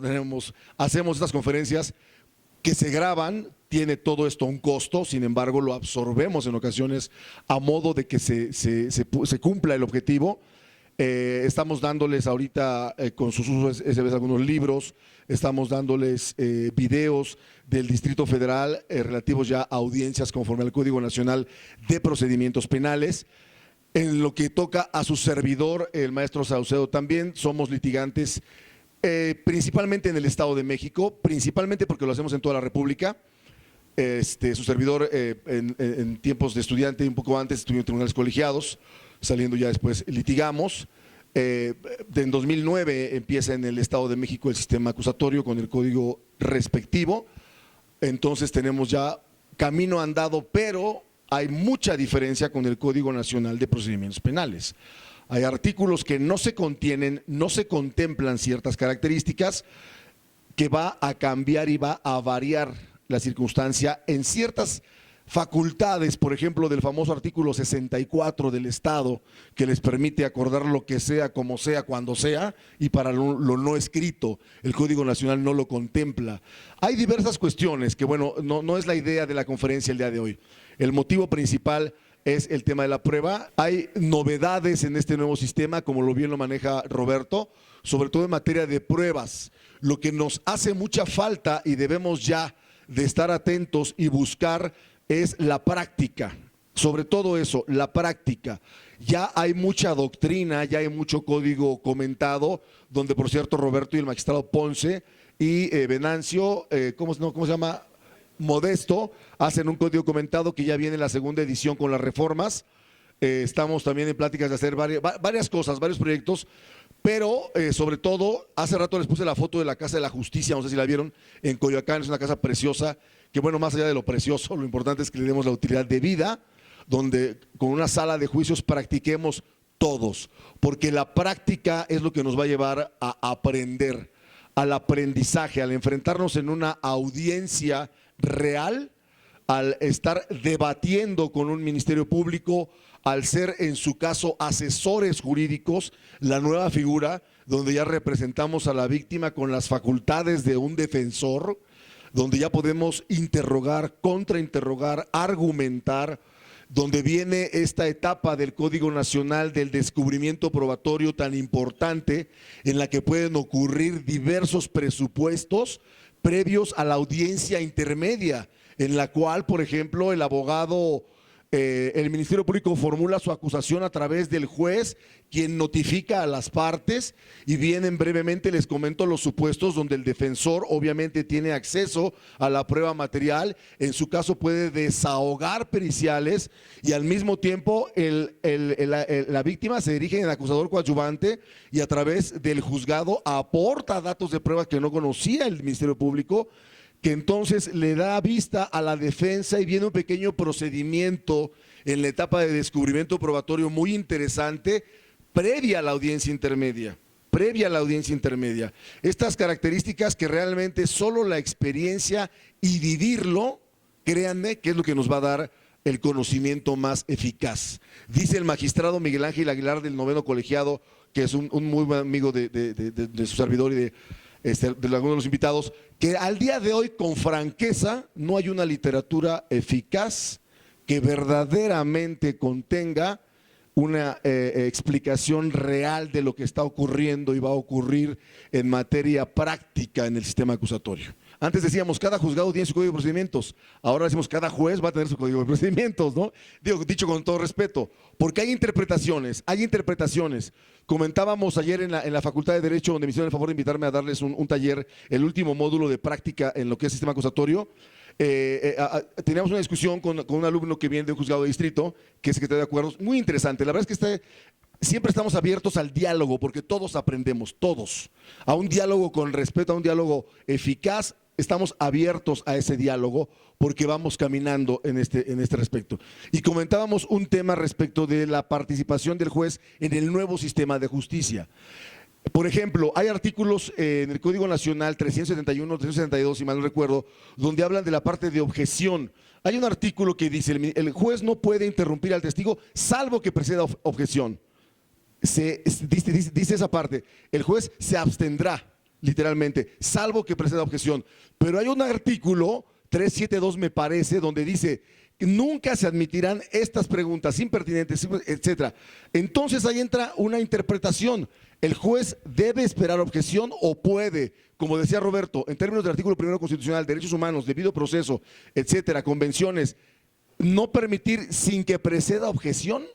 C: hacemos estas conferencias que se graban, tiene todo esto un costo, sin embargo lo absorbemos en ocasiones a modo de que se cumpla el objetivo. Estamos dándoles ahorita con sus usos SBS algunos libros, estamos dándoles videos del Distrito Federal relativos ya a audiencias conforme al Código Nacional de Procedimientos Penales. En lo que toca a su servidor, el maestro Saucedo, también somos litigantes principalmente en el Estado de México, principalmente porque lo hacemos en toda la República. Su servidor en tiempos de estudiante, un poco antes, estuvo en tribunales colegiados, saliendo ya después litigamos. En 2009 empieza en el Estado de México el sistema acusatorio con el código respectivo, entonces tenemos ya camino andado, pero hay mucha diferencia con el Código Nacional de Procedimientos Penales. Hay artículos que no se contienen, no se contemplan ciertas características que va a cambiar y va a variar la circunstancia en ciertas facultades, por ejemplo, del famoso artículo 64 del Estado, que les permite acordar lo que sea, como sea, cuando sea, y para lo no escrito, el Código Nacional no lo contempla. Hay diversas cuestiones que, bueno, no es la idea de la conferencia el día de hoy. El motivo principal es el tema de la prueba. Hay novedades en este nuevo sistema, como lo bien lo maneja Roberto, sobre todo en materia de pruebas. Lo que nos hace mucha falta y debemos ya de estar atentos y buscar es la práctica, sobre todo eso, la práctica. Ya hay mucha doctrina, ya hay mucho código comentado, donde por cierto Roberto y el magistrado Ponce y Venancio, ¿cómo se llama? Modesto, hacen un código comentado que ya viene en la segunda edición con las reformas. Estamos también en pláticas de hacer varias cosas, varios proyectos, pero sobre todo, hace rato les puse la foto de la Casa de la Justicia, no sé si la vieron, en Coyoacán, es una casa preciosa, que bueno, más allá de lo precioso, lo importante es que le demos la utilidad de vida, donde con una sala de juicios practiquemos todos, porque la práctica es lo que nos va a llevar a aprender, al aprendizaje, al enfrentarnos en una audiencia real, al estar debatiendo con un ministerio público, al ser en su caso asesores jurídicos, la nueva figura donde ya representamos a la víctima con las facultades de un defensor, donde ya podemos interrogar, contrainterrogar, argumentar, donde viene esta etapa del Código Nacional del descubrimiento probatorio tan importante, en la que pueden ocurrir diversos presupuestos previos a la audiencia intermedia, en la cual, por ejemplo, el abogado, el Ministerio Público formula su acusación a través del juez, quien notifica a las partes, y vienen brevemente, les comento los supuestos donde el defensor obviamente tiene acceso a la prueba material, en su caso puede desahogar periciales y al mismo tiempo la víctima se dirige al acusador coadyuvante y a través del juzgado aporta datos de prueba que no conocía el Ministerio Público, que entonces le da vista a la defensa y viene un pequeño procedimiento en la etapa de descubrimiento probatorio muy interesante previa a la audiencia intermedia. Estas características que realmente solo la experiencia y vivirlo, créanme, que es lo que nos va a dar el conocimiento más eficaz. Dice el magistrado Miguel Ángel Aguilar del 9º colegiado, que es un muy buen amigo de su servidor y de algunos de los invitados, que al día de hoy con franqueza no hay una literatura eficaz que verdaderamente contenga una explicación real de lo que está ocurriendo y va a ocurrir en materia práctica en el sistema acusatorio. Antes decíamos, cada juzgado tiene su código de procedimientos, ahora decimos, cada juez va a tener su código de procedimientos, ¿no? Dicho con todo respeto, porque hay interpretaciones. Comentábamos ayer en la Facultad de Derecho, donde me hicieron el favor de invitarme a darles un taller, el último módulo de práctica en lo que es sistema acusatorio. Teníamos una discusión con un alumno que viene de un juzgado de distrito, que es secretario de acuerdos, muy interesante. La verdad es que siempre estamos abiertos al diálogo, porque todos aprendemos, todos. A un diálogo con respeto, a un diálogo eficaz, estamos abiertos a ese diálogo porque vamos caminando en este respecto. Y comentábamos un tema respecto de la participación del juez en el nuevo sistema de justicia. Por ejemplo, hay artículos en el Código Nacional 371, 372, si mal no recuerdo, donde hablan de la parte de objeción. Hay un artículo que dice, el juez no puede interrumpir al testigo salvo que preceda objeción. Dice esa parte, el juez se abstendrá, literalmente, salvo que preceda objeción. Pero hay un artículo, 372 me parece, donde dice, nunca se admitirán estas preguntas impertinentes, etcétera. Entonces ahí entra una interpretación. El juez debe esperar objeción o puede, como decía Roberto, en términos del artículo 1 constitucional, derechos humanos, debido proceso, etcétera, convenciones, no permitir sin que preceda objeción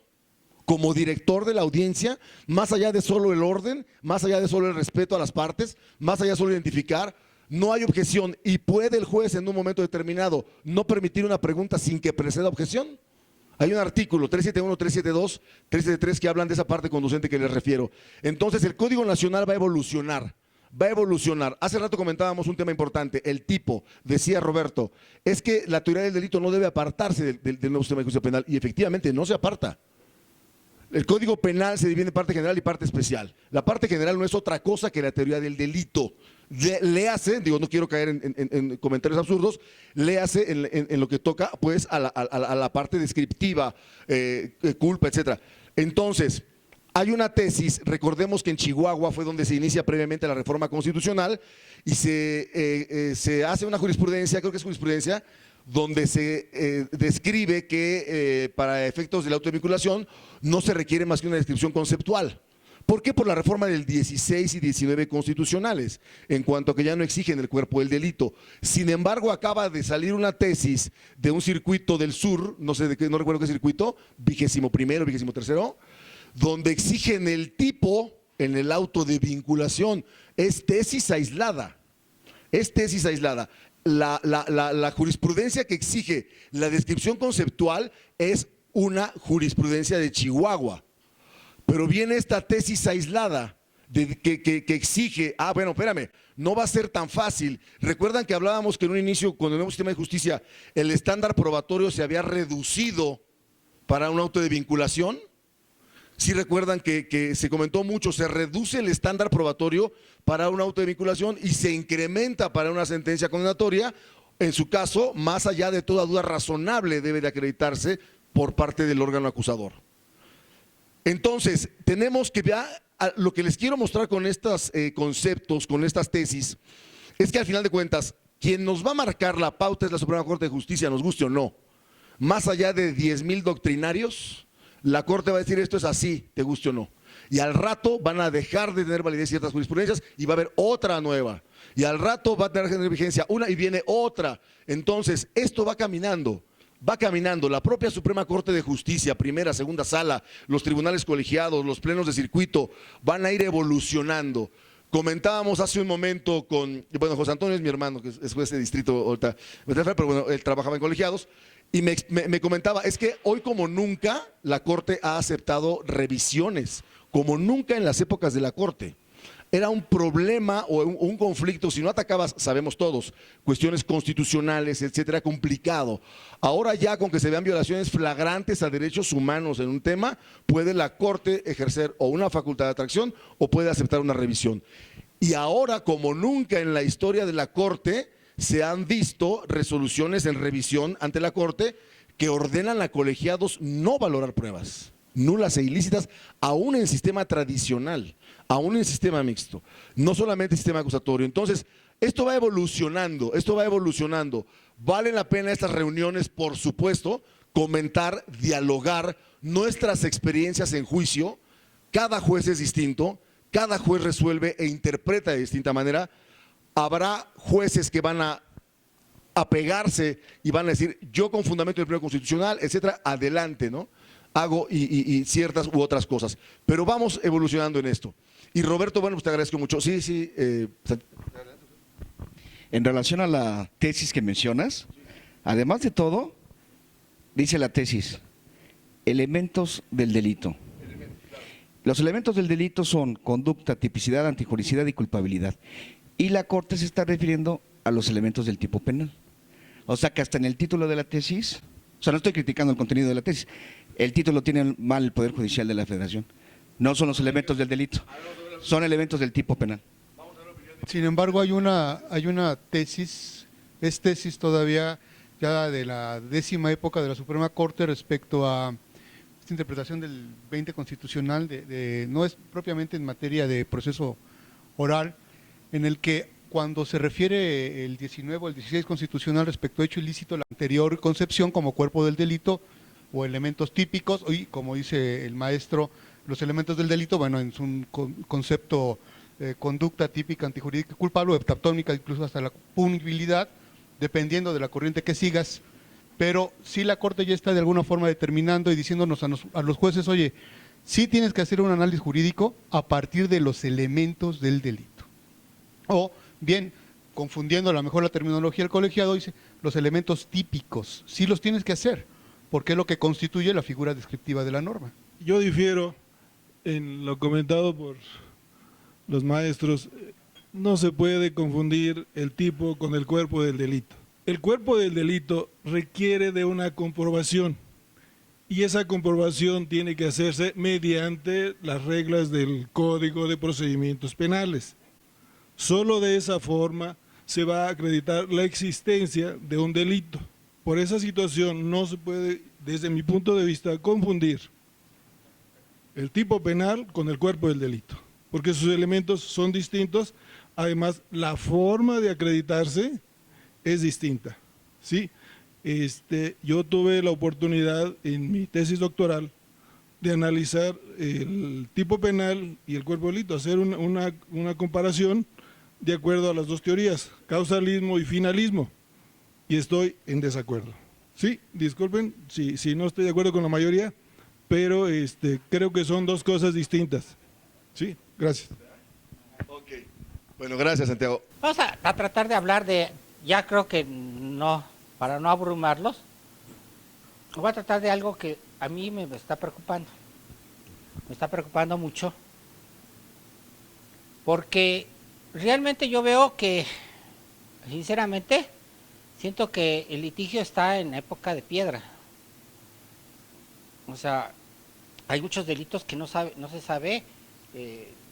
C: como director de la audiencia, más allá de solo el orden, más allá de solo el respeto a las partes, más allá de solo identificar. No hay objeción y puede el juez en un momento determinado no permitir una pregunta sin que preceda objeción. Hay un artículo 371, 372, 373 que hablan de esa parte conducente que les refiero. Entonces el Código Nacional va a evolucionar. Va a evolucionar. Hace rato comentábamos un tema importante, el tipo, decía Roberto, es que la teoría del delito no debe apartarse del nuevo sistema de justicia penal y efectivamente no se aparta. El Código Penal se divide en parte general y parte especial. La parte general no es otra cosa que la teoría del delito. Léase, digo, no quiero caer en comentarios absurdos, léase en lo que toca pues a la parte descriptiva, culpa, etcétera. Entonces, hay una tesis, recordemos que en Chihuahua fue donde se inicia previamente la reforma constitucional y se hace una jurisprudencia, creo que es jurisprudencia, donde se describe que para efectos de la autovinculación no se requiere más que una descripción conceptual. ¿Por qué? Por la reforma del 16 y 19 constitucionales, en cuanto a que ya no exigen el cuerpo del delito. Sin embargo, acaba de salir una tesis de un circuito del sur, no sé de qué, no recuerdo qué circuito, 21º, 23º, donde exigen el tipo en el auto de vinculación. Es tesis aislada. Es tesis aislada. La jurisprudencia que exige la descripción conceptual es una jurisprudencia de Chihuahua. Pero viene esta tesis aislada que exige, bueno, espérame, no va a ser tan fácil. ¿Recuerdan que hablábamos que en un inicio, con el nuevo sistema de justicia, el estándar probatorio se había reducido para un auto de vinculación? Sí recuerdan que se comentó mucho, se reduce el estándar probatorio para un auto de vinculación y se incrementa para una sentencia condenatoria. En su caso, más allá de toda duda razonable, debe de acreditarse por parte del órgano acusador. Entonces, tenemos que ver, lo que les quiero mostrar con estos conceptos, con estas tesis, es que al final de cuentas, quien nos va a marcar la pauta es la Suprema Corte de Justicia, nos guste o no. Más allá de 10,000 doctrinarios, la Corte va a decir esto es así, te guste o no. Y al rato van a dejar de tener validez ciertas jurisprudencias y va a haber otra nueva. Y al rato va a tener vigencia una y viene otra. Entonces, esto va caminando. Va caminando, la propia Suprema Corte de Justicia, primera, segunda sala, los tribunales colegiados, los plenos de circuito, van a ir evolucionando. Comentábamos hace un momento con, bueno, José Antonio es mi hermano, que es juez de distrito ahorita, pero bueno, él trabajaba en colegiados, y me comentaba, es que hoy como nunca la Corte ha aceptado revisiones, como nunca en las épocas de la Corte. Era un problema o un conflicto, si no atacabas, sabemos todos, cuestiones constitucionales, etcétera, complicado. Ahora ya con que se vean violaciones flagrantes a derechos humanos en un tema, puede la Corte ejercer o una facultad de atracción o puede aceptar una revisión. Y ahora, como nunca en la historia de la Corte, se han visto resoluciones en revisión ante la Corte que ordenan a colegiados no valorar pruebas nulas e ilícitas, aún en sistema tradicional, aún en sistema mixto, no solamente sistema acusatorio. Entonces, esto va evolucionando, Valen la pena estas reuniones, por supuesto, comentar, dialogar nuestras experiencias en juicio. Cada juez es distinto, cada juez resuelve e interpreta de distinta manera. Habrá jueces que van a apegarse y van a decir, yo con fundamento del primero constitucional, etcétera, adelante, ¿no? Hago y ciertas u otras cosas. Pero vamos evolucionando en esto. Y Roberto, bueno, pues te agradezco mucho. Sí.
B: En relación a la tesis que mencionas, además de todo, dice la tesis, elementos del delito. Los elementos del delito son conducta, tipicidad, antijuricidad y culpabilidad. Y la Corte se está refiriendo a los elementos del tipo penal. O sea que hasta en el título de la tesis, o sea, no estoy criticando el contenido de la tesis, el título tiene mal el Poder Judicial de la Federación. No son los elementos del delito. son elementos del tipo penal.
D: Sin embargo, hay una tesis, es tesis todavía ya de la 10ª época de la Suprema Corte respecto a esta interpretación del 20 constitucional, no es propiamente en materia de proceso oral, en el que cuando se refiere el 19 o el 16 constitucional respecto a hecho ilícito, la anterior concepción como cuerpo del delito o elementos típicos, y como dice el maestro, los elementos del delito, bueno, en su concepto conducta típica, antijurídica y culpable, o heptatónica, incluso hasta la punibilidad, dependiendo de la corriente que sigas, pero sí la Corte ya está de alguna forma determinando y diciéndonos a los jueces, oye, sí tienes que hacer un análisis jurídico a partir de los elementos del delito. O bien, confundiendo a lo mejor la terminología del colegiado, dice los elementos típicos, sí los tienes que hacer, porque es lo que constituye la figura descriptiva de la norma.
E: Yo difiero en lo comentado por los maestros. No se puede confundir el tipo con el cuerpo del delito. El cuerpo del delito requiere de una comprobación y esa comprobación tiene que hacerse mediante las reglas del Código de Procedimientos Penales. Solo de esa forma se va a acreditar la existencia de un delito. Por esa situación no se puede, desde mi punto de vista, confundir el tipo penal con el cuerpo del delito, porque sus elementos son distintos. Además, la forma de acreditarse es distinta, ¿sí? Yo tuve la oportunidad en mi tesis doctoral de analizar el tipo penal y el cuerpo del delito, hacer una comparación de acuerdo a las dos teorías, causalismo y finalismo, y estoy en desacuerdo. Sí, disculpen si no estoy de acuerdo con la mayoría, pero creo que son dos cosas distintas. Sí, gracias.
C: Ok. Bueno, gracias, Santiago.
A: Vamos a tratar de hablar de, ya creo que no, para no abrumarlos, voy a tratar de algo que a mí me está preocupando. Me está preocupando mucho, porque realmente yo veo que, sinceramente, siento que el litigio está en época de piedra. O sea, hay muchos delitos que no se sabe.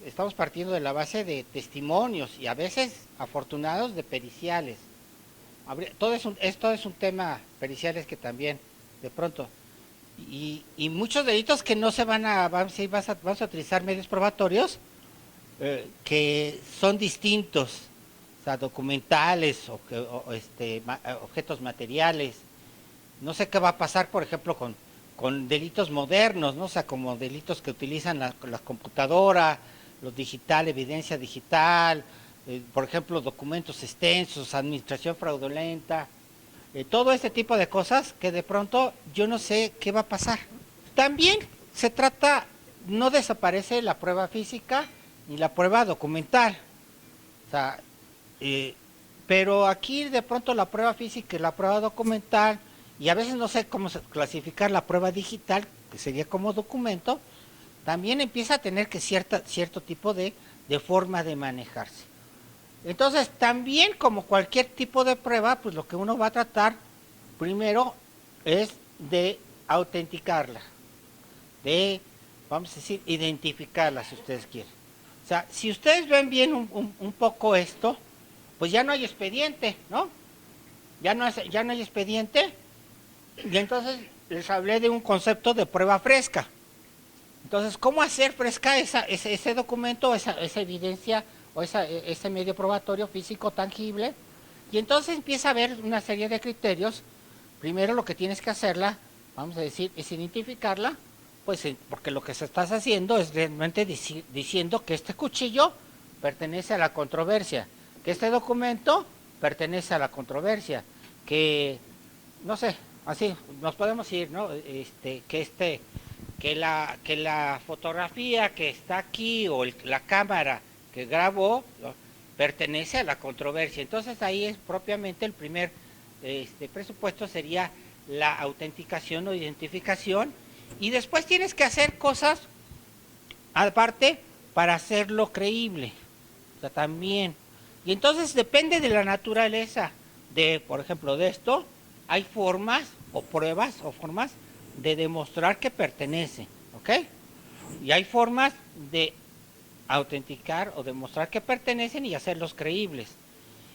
A: Estamos partiendo de la base de testimonios y a veces afortunados de periciales. Todo es un tema periciales que también, de pronto, y muchos delitos que no se van a, vamos a utilizar medios probatorios que son distintos, o sea, documentales objetos materiales. No sé qué va a pasar, por ejemplo, con delitos modernos, ¿no? O sea, como delitos que utilizan la computadora, los digital, evidencia digital, por ejemplo, documentos extensos, administración fraudulenta, todo este tipo de cosas que de pronto yo no sé qué va a pasar. También se trata, no desaparece la prueba física ni la prueba documental, o sea, pero aquí de pronto la prueba física y la prueba documental, y a veces no sé cómo clasificar la prueba digital, que sería como documento, también empieza a tener que cierto tipo de forma de manejarse. Entonces, también como cualquier tipo de prueba, pues lo que uno va a tratar primero es de autenticarla, de, vamos a decir, identificarla, si ustedes quieren. O sea, si ustedes ven bien un poco esto, pues ya no hay expediente, ¿no? Ya no hay expediente, y entonces les hablé de un concepto de prueba fresca. Entonces, ¿cómo hacer fresca ese documento, esa evidencia o ese medio probatorio físico tangible? Y entonces empieza a haber una serie de criterios. Primero lo que tienes que hacerla, vamos a decir, es identificarla, pues porque lo que se estás haciendo es realmente diciendo que este cuchillo pertenece a la controversia, que este documento pertenece a la controversia, que, no sé, así nos podemos ir, ¿no? Que la fotografía que está aquí o la cámara que grabó, ¿no?, pertenece a la controversia. Entonces ahí es propiamente el primer presupuesto, sería la autenticación o identificación, y después tienes que hacer cosas aparte para hacerlo creíble, o sea, también. Y entonces depende de la naturaleza de, por ejemplo, de esto, hay formas o pruebas o formas de demostrar que pertenece, ¿ok? Y hay formas de autenticar o demostrar que pertenecen y hacerlos creíbles.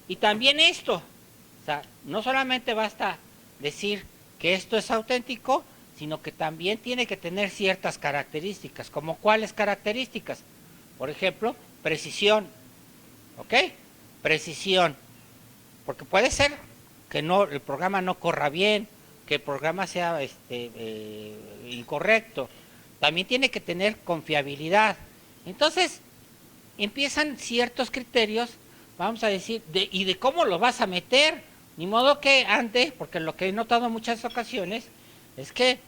A: Y también esto, o sea, no solamente basta decir que esto es auténtico, sino que también tiene que tener ciertas características. ¿Como cuáles características? Por ejemplo, precisión, ¿ok? Precisión, porque puede ser que no, el programa no corra bien, que el programa sea incorrecto. También tiene que tener confiabilidad. Entonces, empiezan ciertos criterios, vamos a decir, y de cómo lo vas a meter. Ni modo que antes, porque lo que he notado en muchas ocasiones es que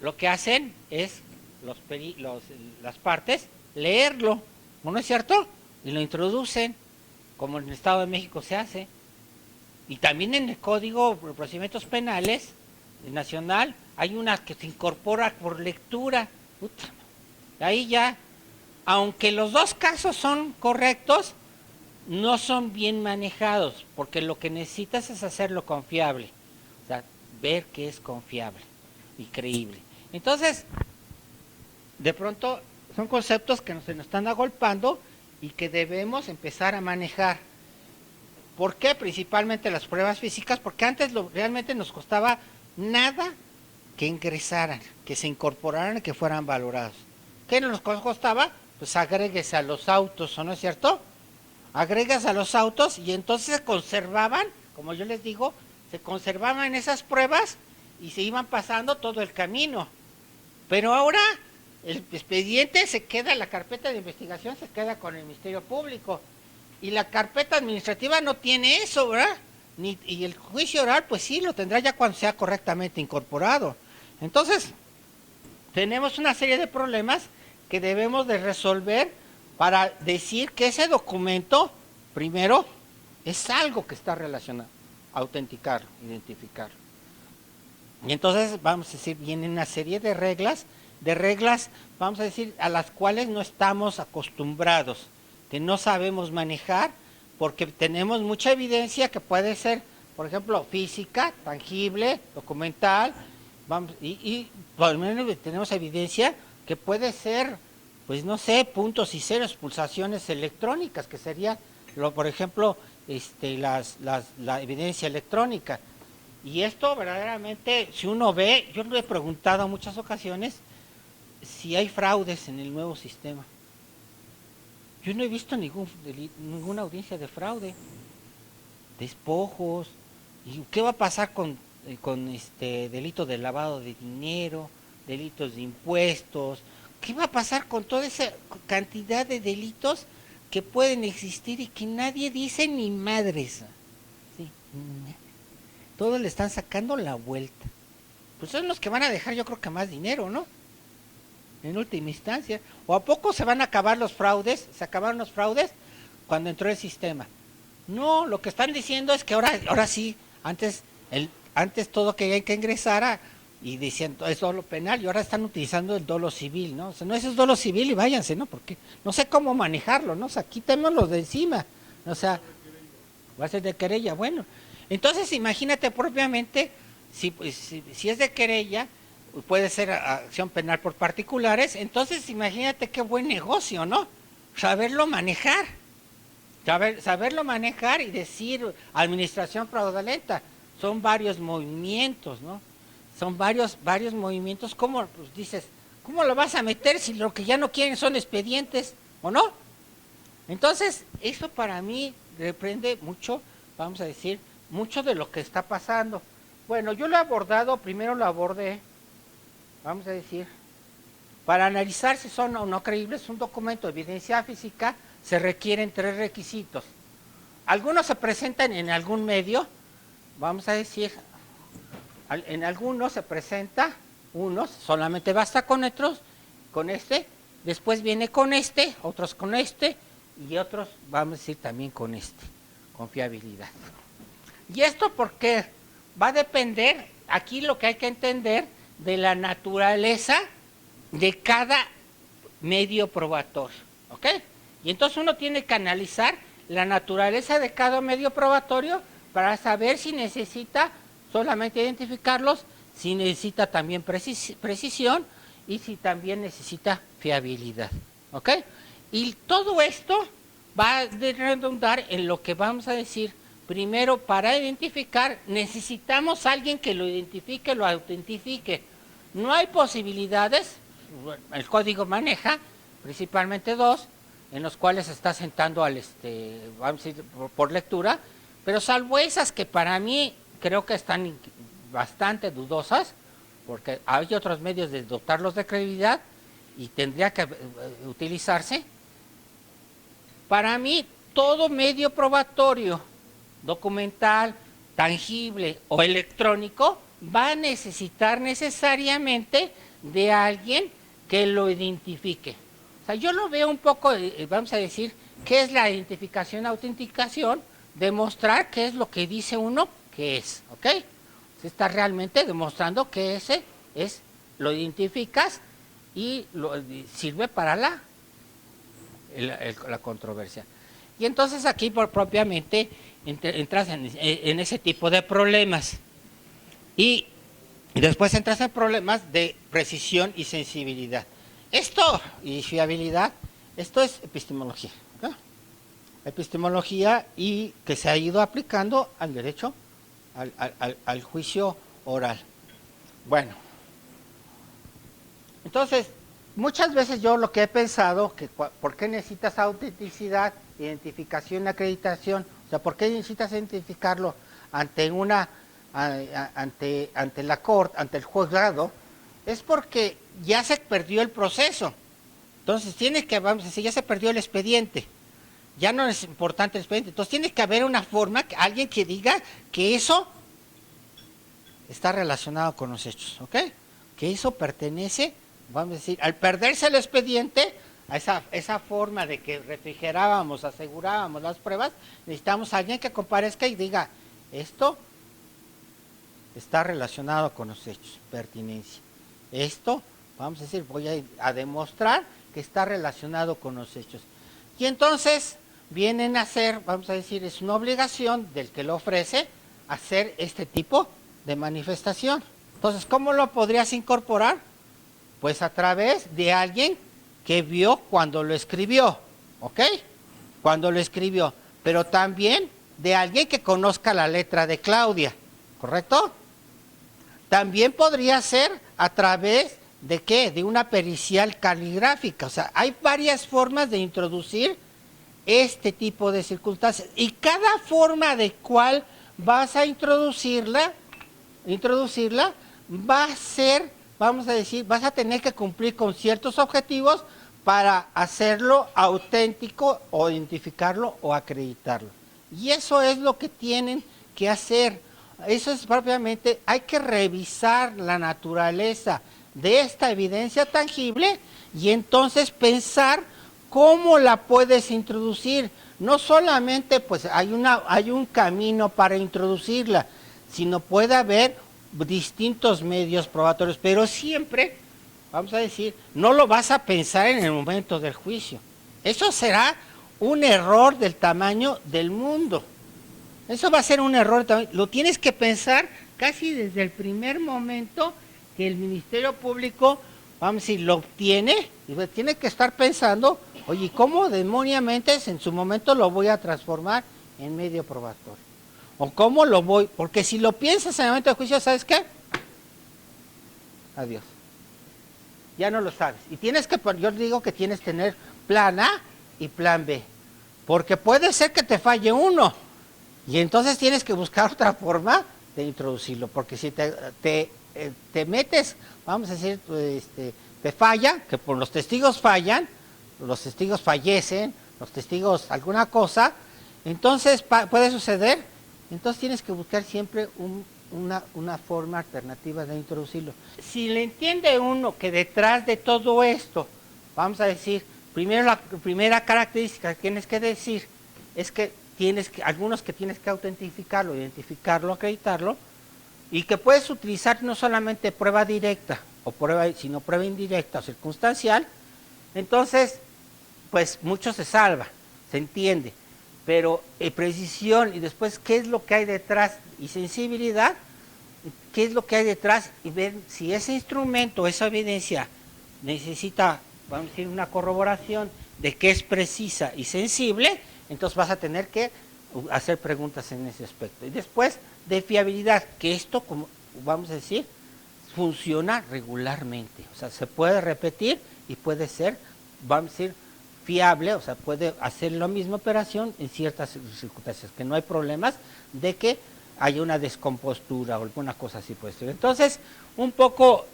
A: lo que hacen es las partes leerlo, ¿no es cierto? Y lo introducen, como en el Estado de México se hace. Y también en el Código de Procedimientos Penales nacional hay una que se incorpora por lectura. Puta, ahí ya, aunque los dos casos son correctos, no son bien manejados, porque lo que necesitas es hacerlo confiable, o sea, ver que es confiable y creíble. Entonces, de pronto son conceptos que se nos están agolpando y que debemos empezar a manejar. ¿Por qué? Principalmente las pruebas físicas, porque antes realmente nos costaba nada que ingresaran, que se incorporaran y que fueran valorados. ¿Qué nos costaba? Pues agréguese a los autos, ¿o no es cierto? Agregas a los autos y entonces se conservaban, como yo les digo, se conservaban esas pruebas y se iban pasando todo el camino. Pero ahora el expediente se queda, la carpeta de investigación se queda con el Ministerio Público y la carpeta administrativa no tiene eso, ¿verdad? Y el juicio oral, pues sí, lo tendrá ya cuando sea correctamente incorporado. Entonces, tenemos una serie de problemas que debemos de resolver para decir que ese documento, primero, es algo que está relacionado, autenticarlo, identificarlo. Y entonces, vamos a decir, viene una serie de reglas, vamos a decir, a las cuales no estamos acostumbrados, que no sabemos manejar, porque tenemos mucha evidencia que puede ser, por ejemplo, física, tangible, documental, y por lo menos tenemos evidencia que puede ser, pues no sé, puntos y ceros, pulsaciones electrónicas, que sería, por ejemplo, la evidencia electrónica. Y esto verdaderamente, si uno ve, yo le he preguntado en muchas ocasiones si hay fraudes en el nuevo sistema. Yo no he visto ninguna audiencia de fraude, despojos. ¿Y qué va a pasar con delito de lavado de dinero, delitos de impuestos? ¿Qué va a pasar con toda esa cantidad de delitos que pueden existir y que nadie dice ni madres? Sí. Todos le están sacando la vuelta. Pues son los que van a dejar, yo creo que más dinero, ¿no? En última instancia. ¿O a poco se van a acabar los fraudes? ¿Se acabaron los fraudes cuando entró el sistema? No, lo que están diciendo es que ahora sí, antes todo que ingresara y decían es dolo penal y ahora están utilizando el dolo civil, ¿no? O sea, no, eso es dolo civil y váyanse, ¿no? Porque no sé cómo manejarlo, ¿no? O sea, quítenmoslo de encima. O sea, va a ser de querella, bueno. Entonces, imagínate propiamente, si es de querella, puede ser acción penal por particulares, entonces imagínate qué buen negocio, ¿no? Saberlo manejar, saberlo manejar y decir administración fraudulenta, son varios movimientos, ¿no? Son varios movimientos, ¿cómo pues dices? ¿Cómo lo vas a meter si lo que ya no quieren son expedientes, o no? Entonces, eso para mí reprende mucho, vamos a decir, mucho de lo que está pasando. Bueno, yo lo he abordado, primero lo abordé, vamos a decir, para analizar si son o no creíbles un documento de evidencia física, se requieren 3 requisitos. Algunos se presentan en algún medio, vamos a decir, en algunos se presenta, unos, solamente basta con otros, con este, después viene con este, otros con este, y otros, vamos a decir, también con este, con fiabilidad. ¿Y esto por qué? Va a depender, aquí lo que hay que entender, de la naturaleza de cada medio probatorio, ¿ok? Y entonces uno tiene que analizar la naturaleza de cada medio probatorio para saber si necesita solamente identificarlos, si necesita también precisión y si también necesita fiabilidad, ¿ok? Y todo esto va a redundar en lo que vamos a decir. Primero, para identificar, necesitamos a alguien que lo identifique, lo autentifique. No hay posibilidades, el código maneja principalmente dos, en los cuales se está sentando al, vamos a decir, por lectura, pero salvo esas que para mí creo que están bastante dudosas, porque hay otros medios de dotarlos de credibilidad y tendría que utilizarse. Para mí, todo medio probatorio, documental, tangible o electrónico, va a necesitar necesariamente de alguien que lo identifique. O sea, yo lo veo un poco, vamos a decir, ¿qué es la identificación, autenticación? Demostrar qué es lo que dice uno que es, ¿ok? Se está realmente demostrando que ese es, lo identificas y sirve para la controversia. Y entonces aquí propiamente entras en ese tipo de problemas. Y después entras en problemas de precisión y sensibilidad. Esto, y fiabilidad, esto es epistemología, ¿no? Epistemología y que se ha ido aplicando al derecho, al juicio oral. Bueno, entonces, muchas veces yo lo que he pensado, que ¿por qué necesitas autenticidad, identificación, acreditación? O sea, ¿por qué necesitas identificarlo ante una, ante la corte, ante el juzgado? Es porque ya se perdió el proceso. Entonces tiene que, vamos a decir, ya se perdió el expediente. Ya no es importante el expediente. Entonces tiene que haber una forma, alguien que diga que eso está relacionado con los hechos, ¿ok? Que eso pertenece, vamos a decir, al perderse el expediente, a esa forma de que refrigerábamos, asegurábamos las pruebas, necesitamos a alguien que comparezca y diga, esto está relacionado con los hechos, pertinencia. Esto, vamos a decir, voy a demostrar que está relacionado con los hechos. Y entonces vienen a hacer, vamos a decir, es una obligación del que lo ofrece hacer este tipo de manifestación. Entonces, ¿cómo lo podrías incorporar? Pues a través de alguien que vio cuando lo escribió, ¿ok? Cuando lo escribió, pero también de alguien que conozca la letra de Claudia, ¿correcto? También podría ser a través de ¿qué? De una pericial caligráfica. O sea, hay varias formas de introducir este tipo de circunstancias. Y cada forma de cual vas a introducirla va a ser, vamos a decir, vas a tener que cumplir con ciertos objetivos para hacerlo auténtico o identificarlo o acreditarlo. Y eso es lo que tienen que hacer. Eso es propiamente, hay que revisar la naturaleza de esta evidencia tangible y entonces pensar cómo la puedes introducir. No solamente pues hay un camino para introducirla, sino puede haber distintos medios probatorios, pero siempre, vamos a decir, no lo vas a pensar en el momento del juicio. Eso será un error del tamaño del mundo. Eso va a ser un error también. Lo tienes que pensar casi desde el primer momento que el Ministerio Público, vamos a decir, lo obtiene, y tiene que estar pensando, oye, ¿cómo demoniamente en su momento lo voy a transformar en medio probatorio? ¿O cómo lo voy? Porque si lo piensas en el momento del juicio, ¿sabes qué? Adiós. Ya no lo sabes. Y tienes que, yo digo que tienes que tener plan A y plan B. Porque puede ser que te falle uno. Y entonces tienes que buscar otra forma de introducirlo, porque si te metes, vamos a decir, te falla, que por los testigos fallan, los testigos fallecen, los testigos alguna cosa, entonces puede suceder, entonces tienes que buscar siempre una forma alternativa de introducirlo. Si le entiende uno que detrás de todo esto, vamos a decir, primero la primera característica que tienes que decir es que algunos que tienes que autentificarlo, identificarlo, acreditarlo, y que puedes utilizar no solamente prueba directa, sino prueba indirecta o circunstancial, entonces, pues mucho se salva, se entiende, pero precisión y después qué es lo que hay detrás y sensibilidad, qué es lo que hay detrás y ver si ese instrumento, esa evidencia necesita, vamos a decir, una corroboración de que es precisa y sensible, entonces vas a tener que hacer preguntas en ese aspecto. Y después de fiabilidad, que esto, como vamos a decir, funciona regularmente, o sea, se puede repetir y puede ser, vamos a decir, fiable, o sea, puede hacer la misma operación en ciertas circunstancias, que no hay problemas de que haya una descompostura o alguna cosa así puede ser. Entonces, un poco,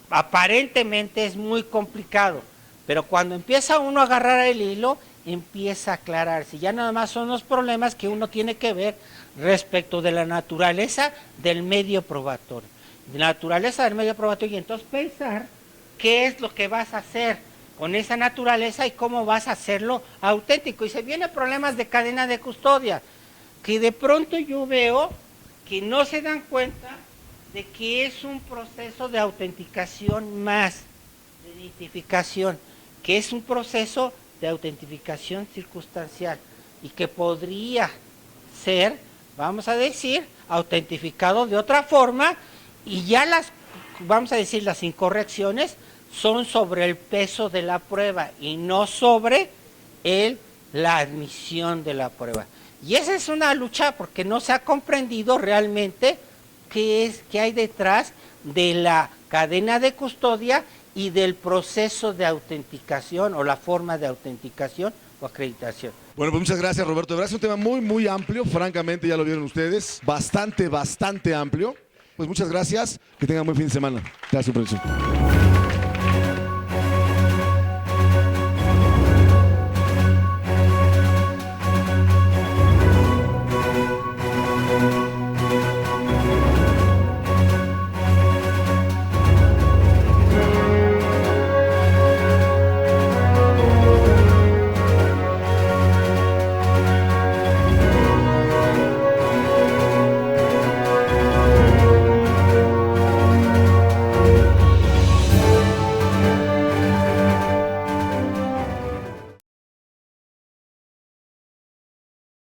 A: aparentemente es muy complicado, pero cuando empieza uno a agarrar el hilo, empieza a aclararse. Ya nada más son los problemas que uno tiene que ver respecto de la naturaleza del medio probatorio. De la naturaleza del medio probatorio, y entonces pensar qué es lo que vas a hacer con esa naturaleza y cómo vas a hacerlo auténtico. Y se vienen problemas de cadena de custodia, que de pronto yo veo que no se dan cuenta de que es un proceso de autenticación más, de identificación, que es un proceso de autentificación circunstancial y que podría ser, vamos a decir, autentificado de otra forma, y ya las, vamos a decir, las incorrecciones son sobre el peso de la prueba y no sobre la admisión de la prueba. Y esa es una lucha porque no se ha comprendido realmente qué hay detrás de la cadena de custodia y del proceso de autenticación o la forma de autenticación o acreditación.
C: Bueno, pues muchas gracias, Roberto. De verdad es un tema muy, muy amplio, francamente, ya lo vieron ustedes. Bastante, bastante amplio. Pues muchas gracias, que tengan buen fin de semana. Gracias, profesor.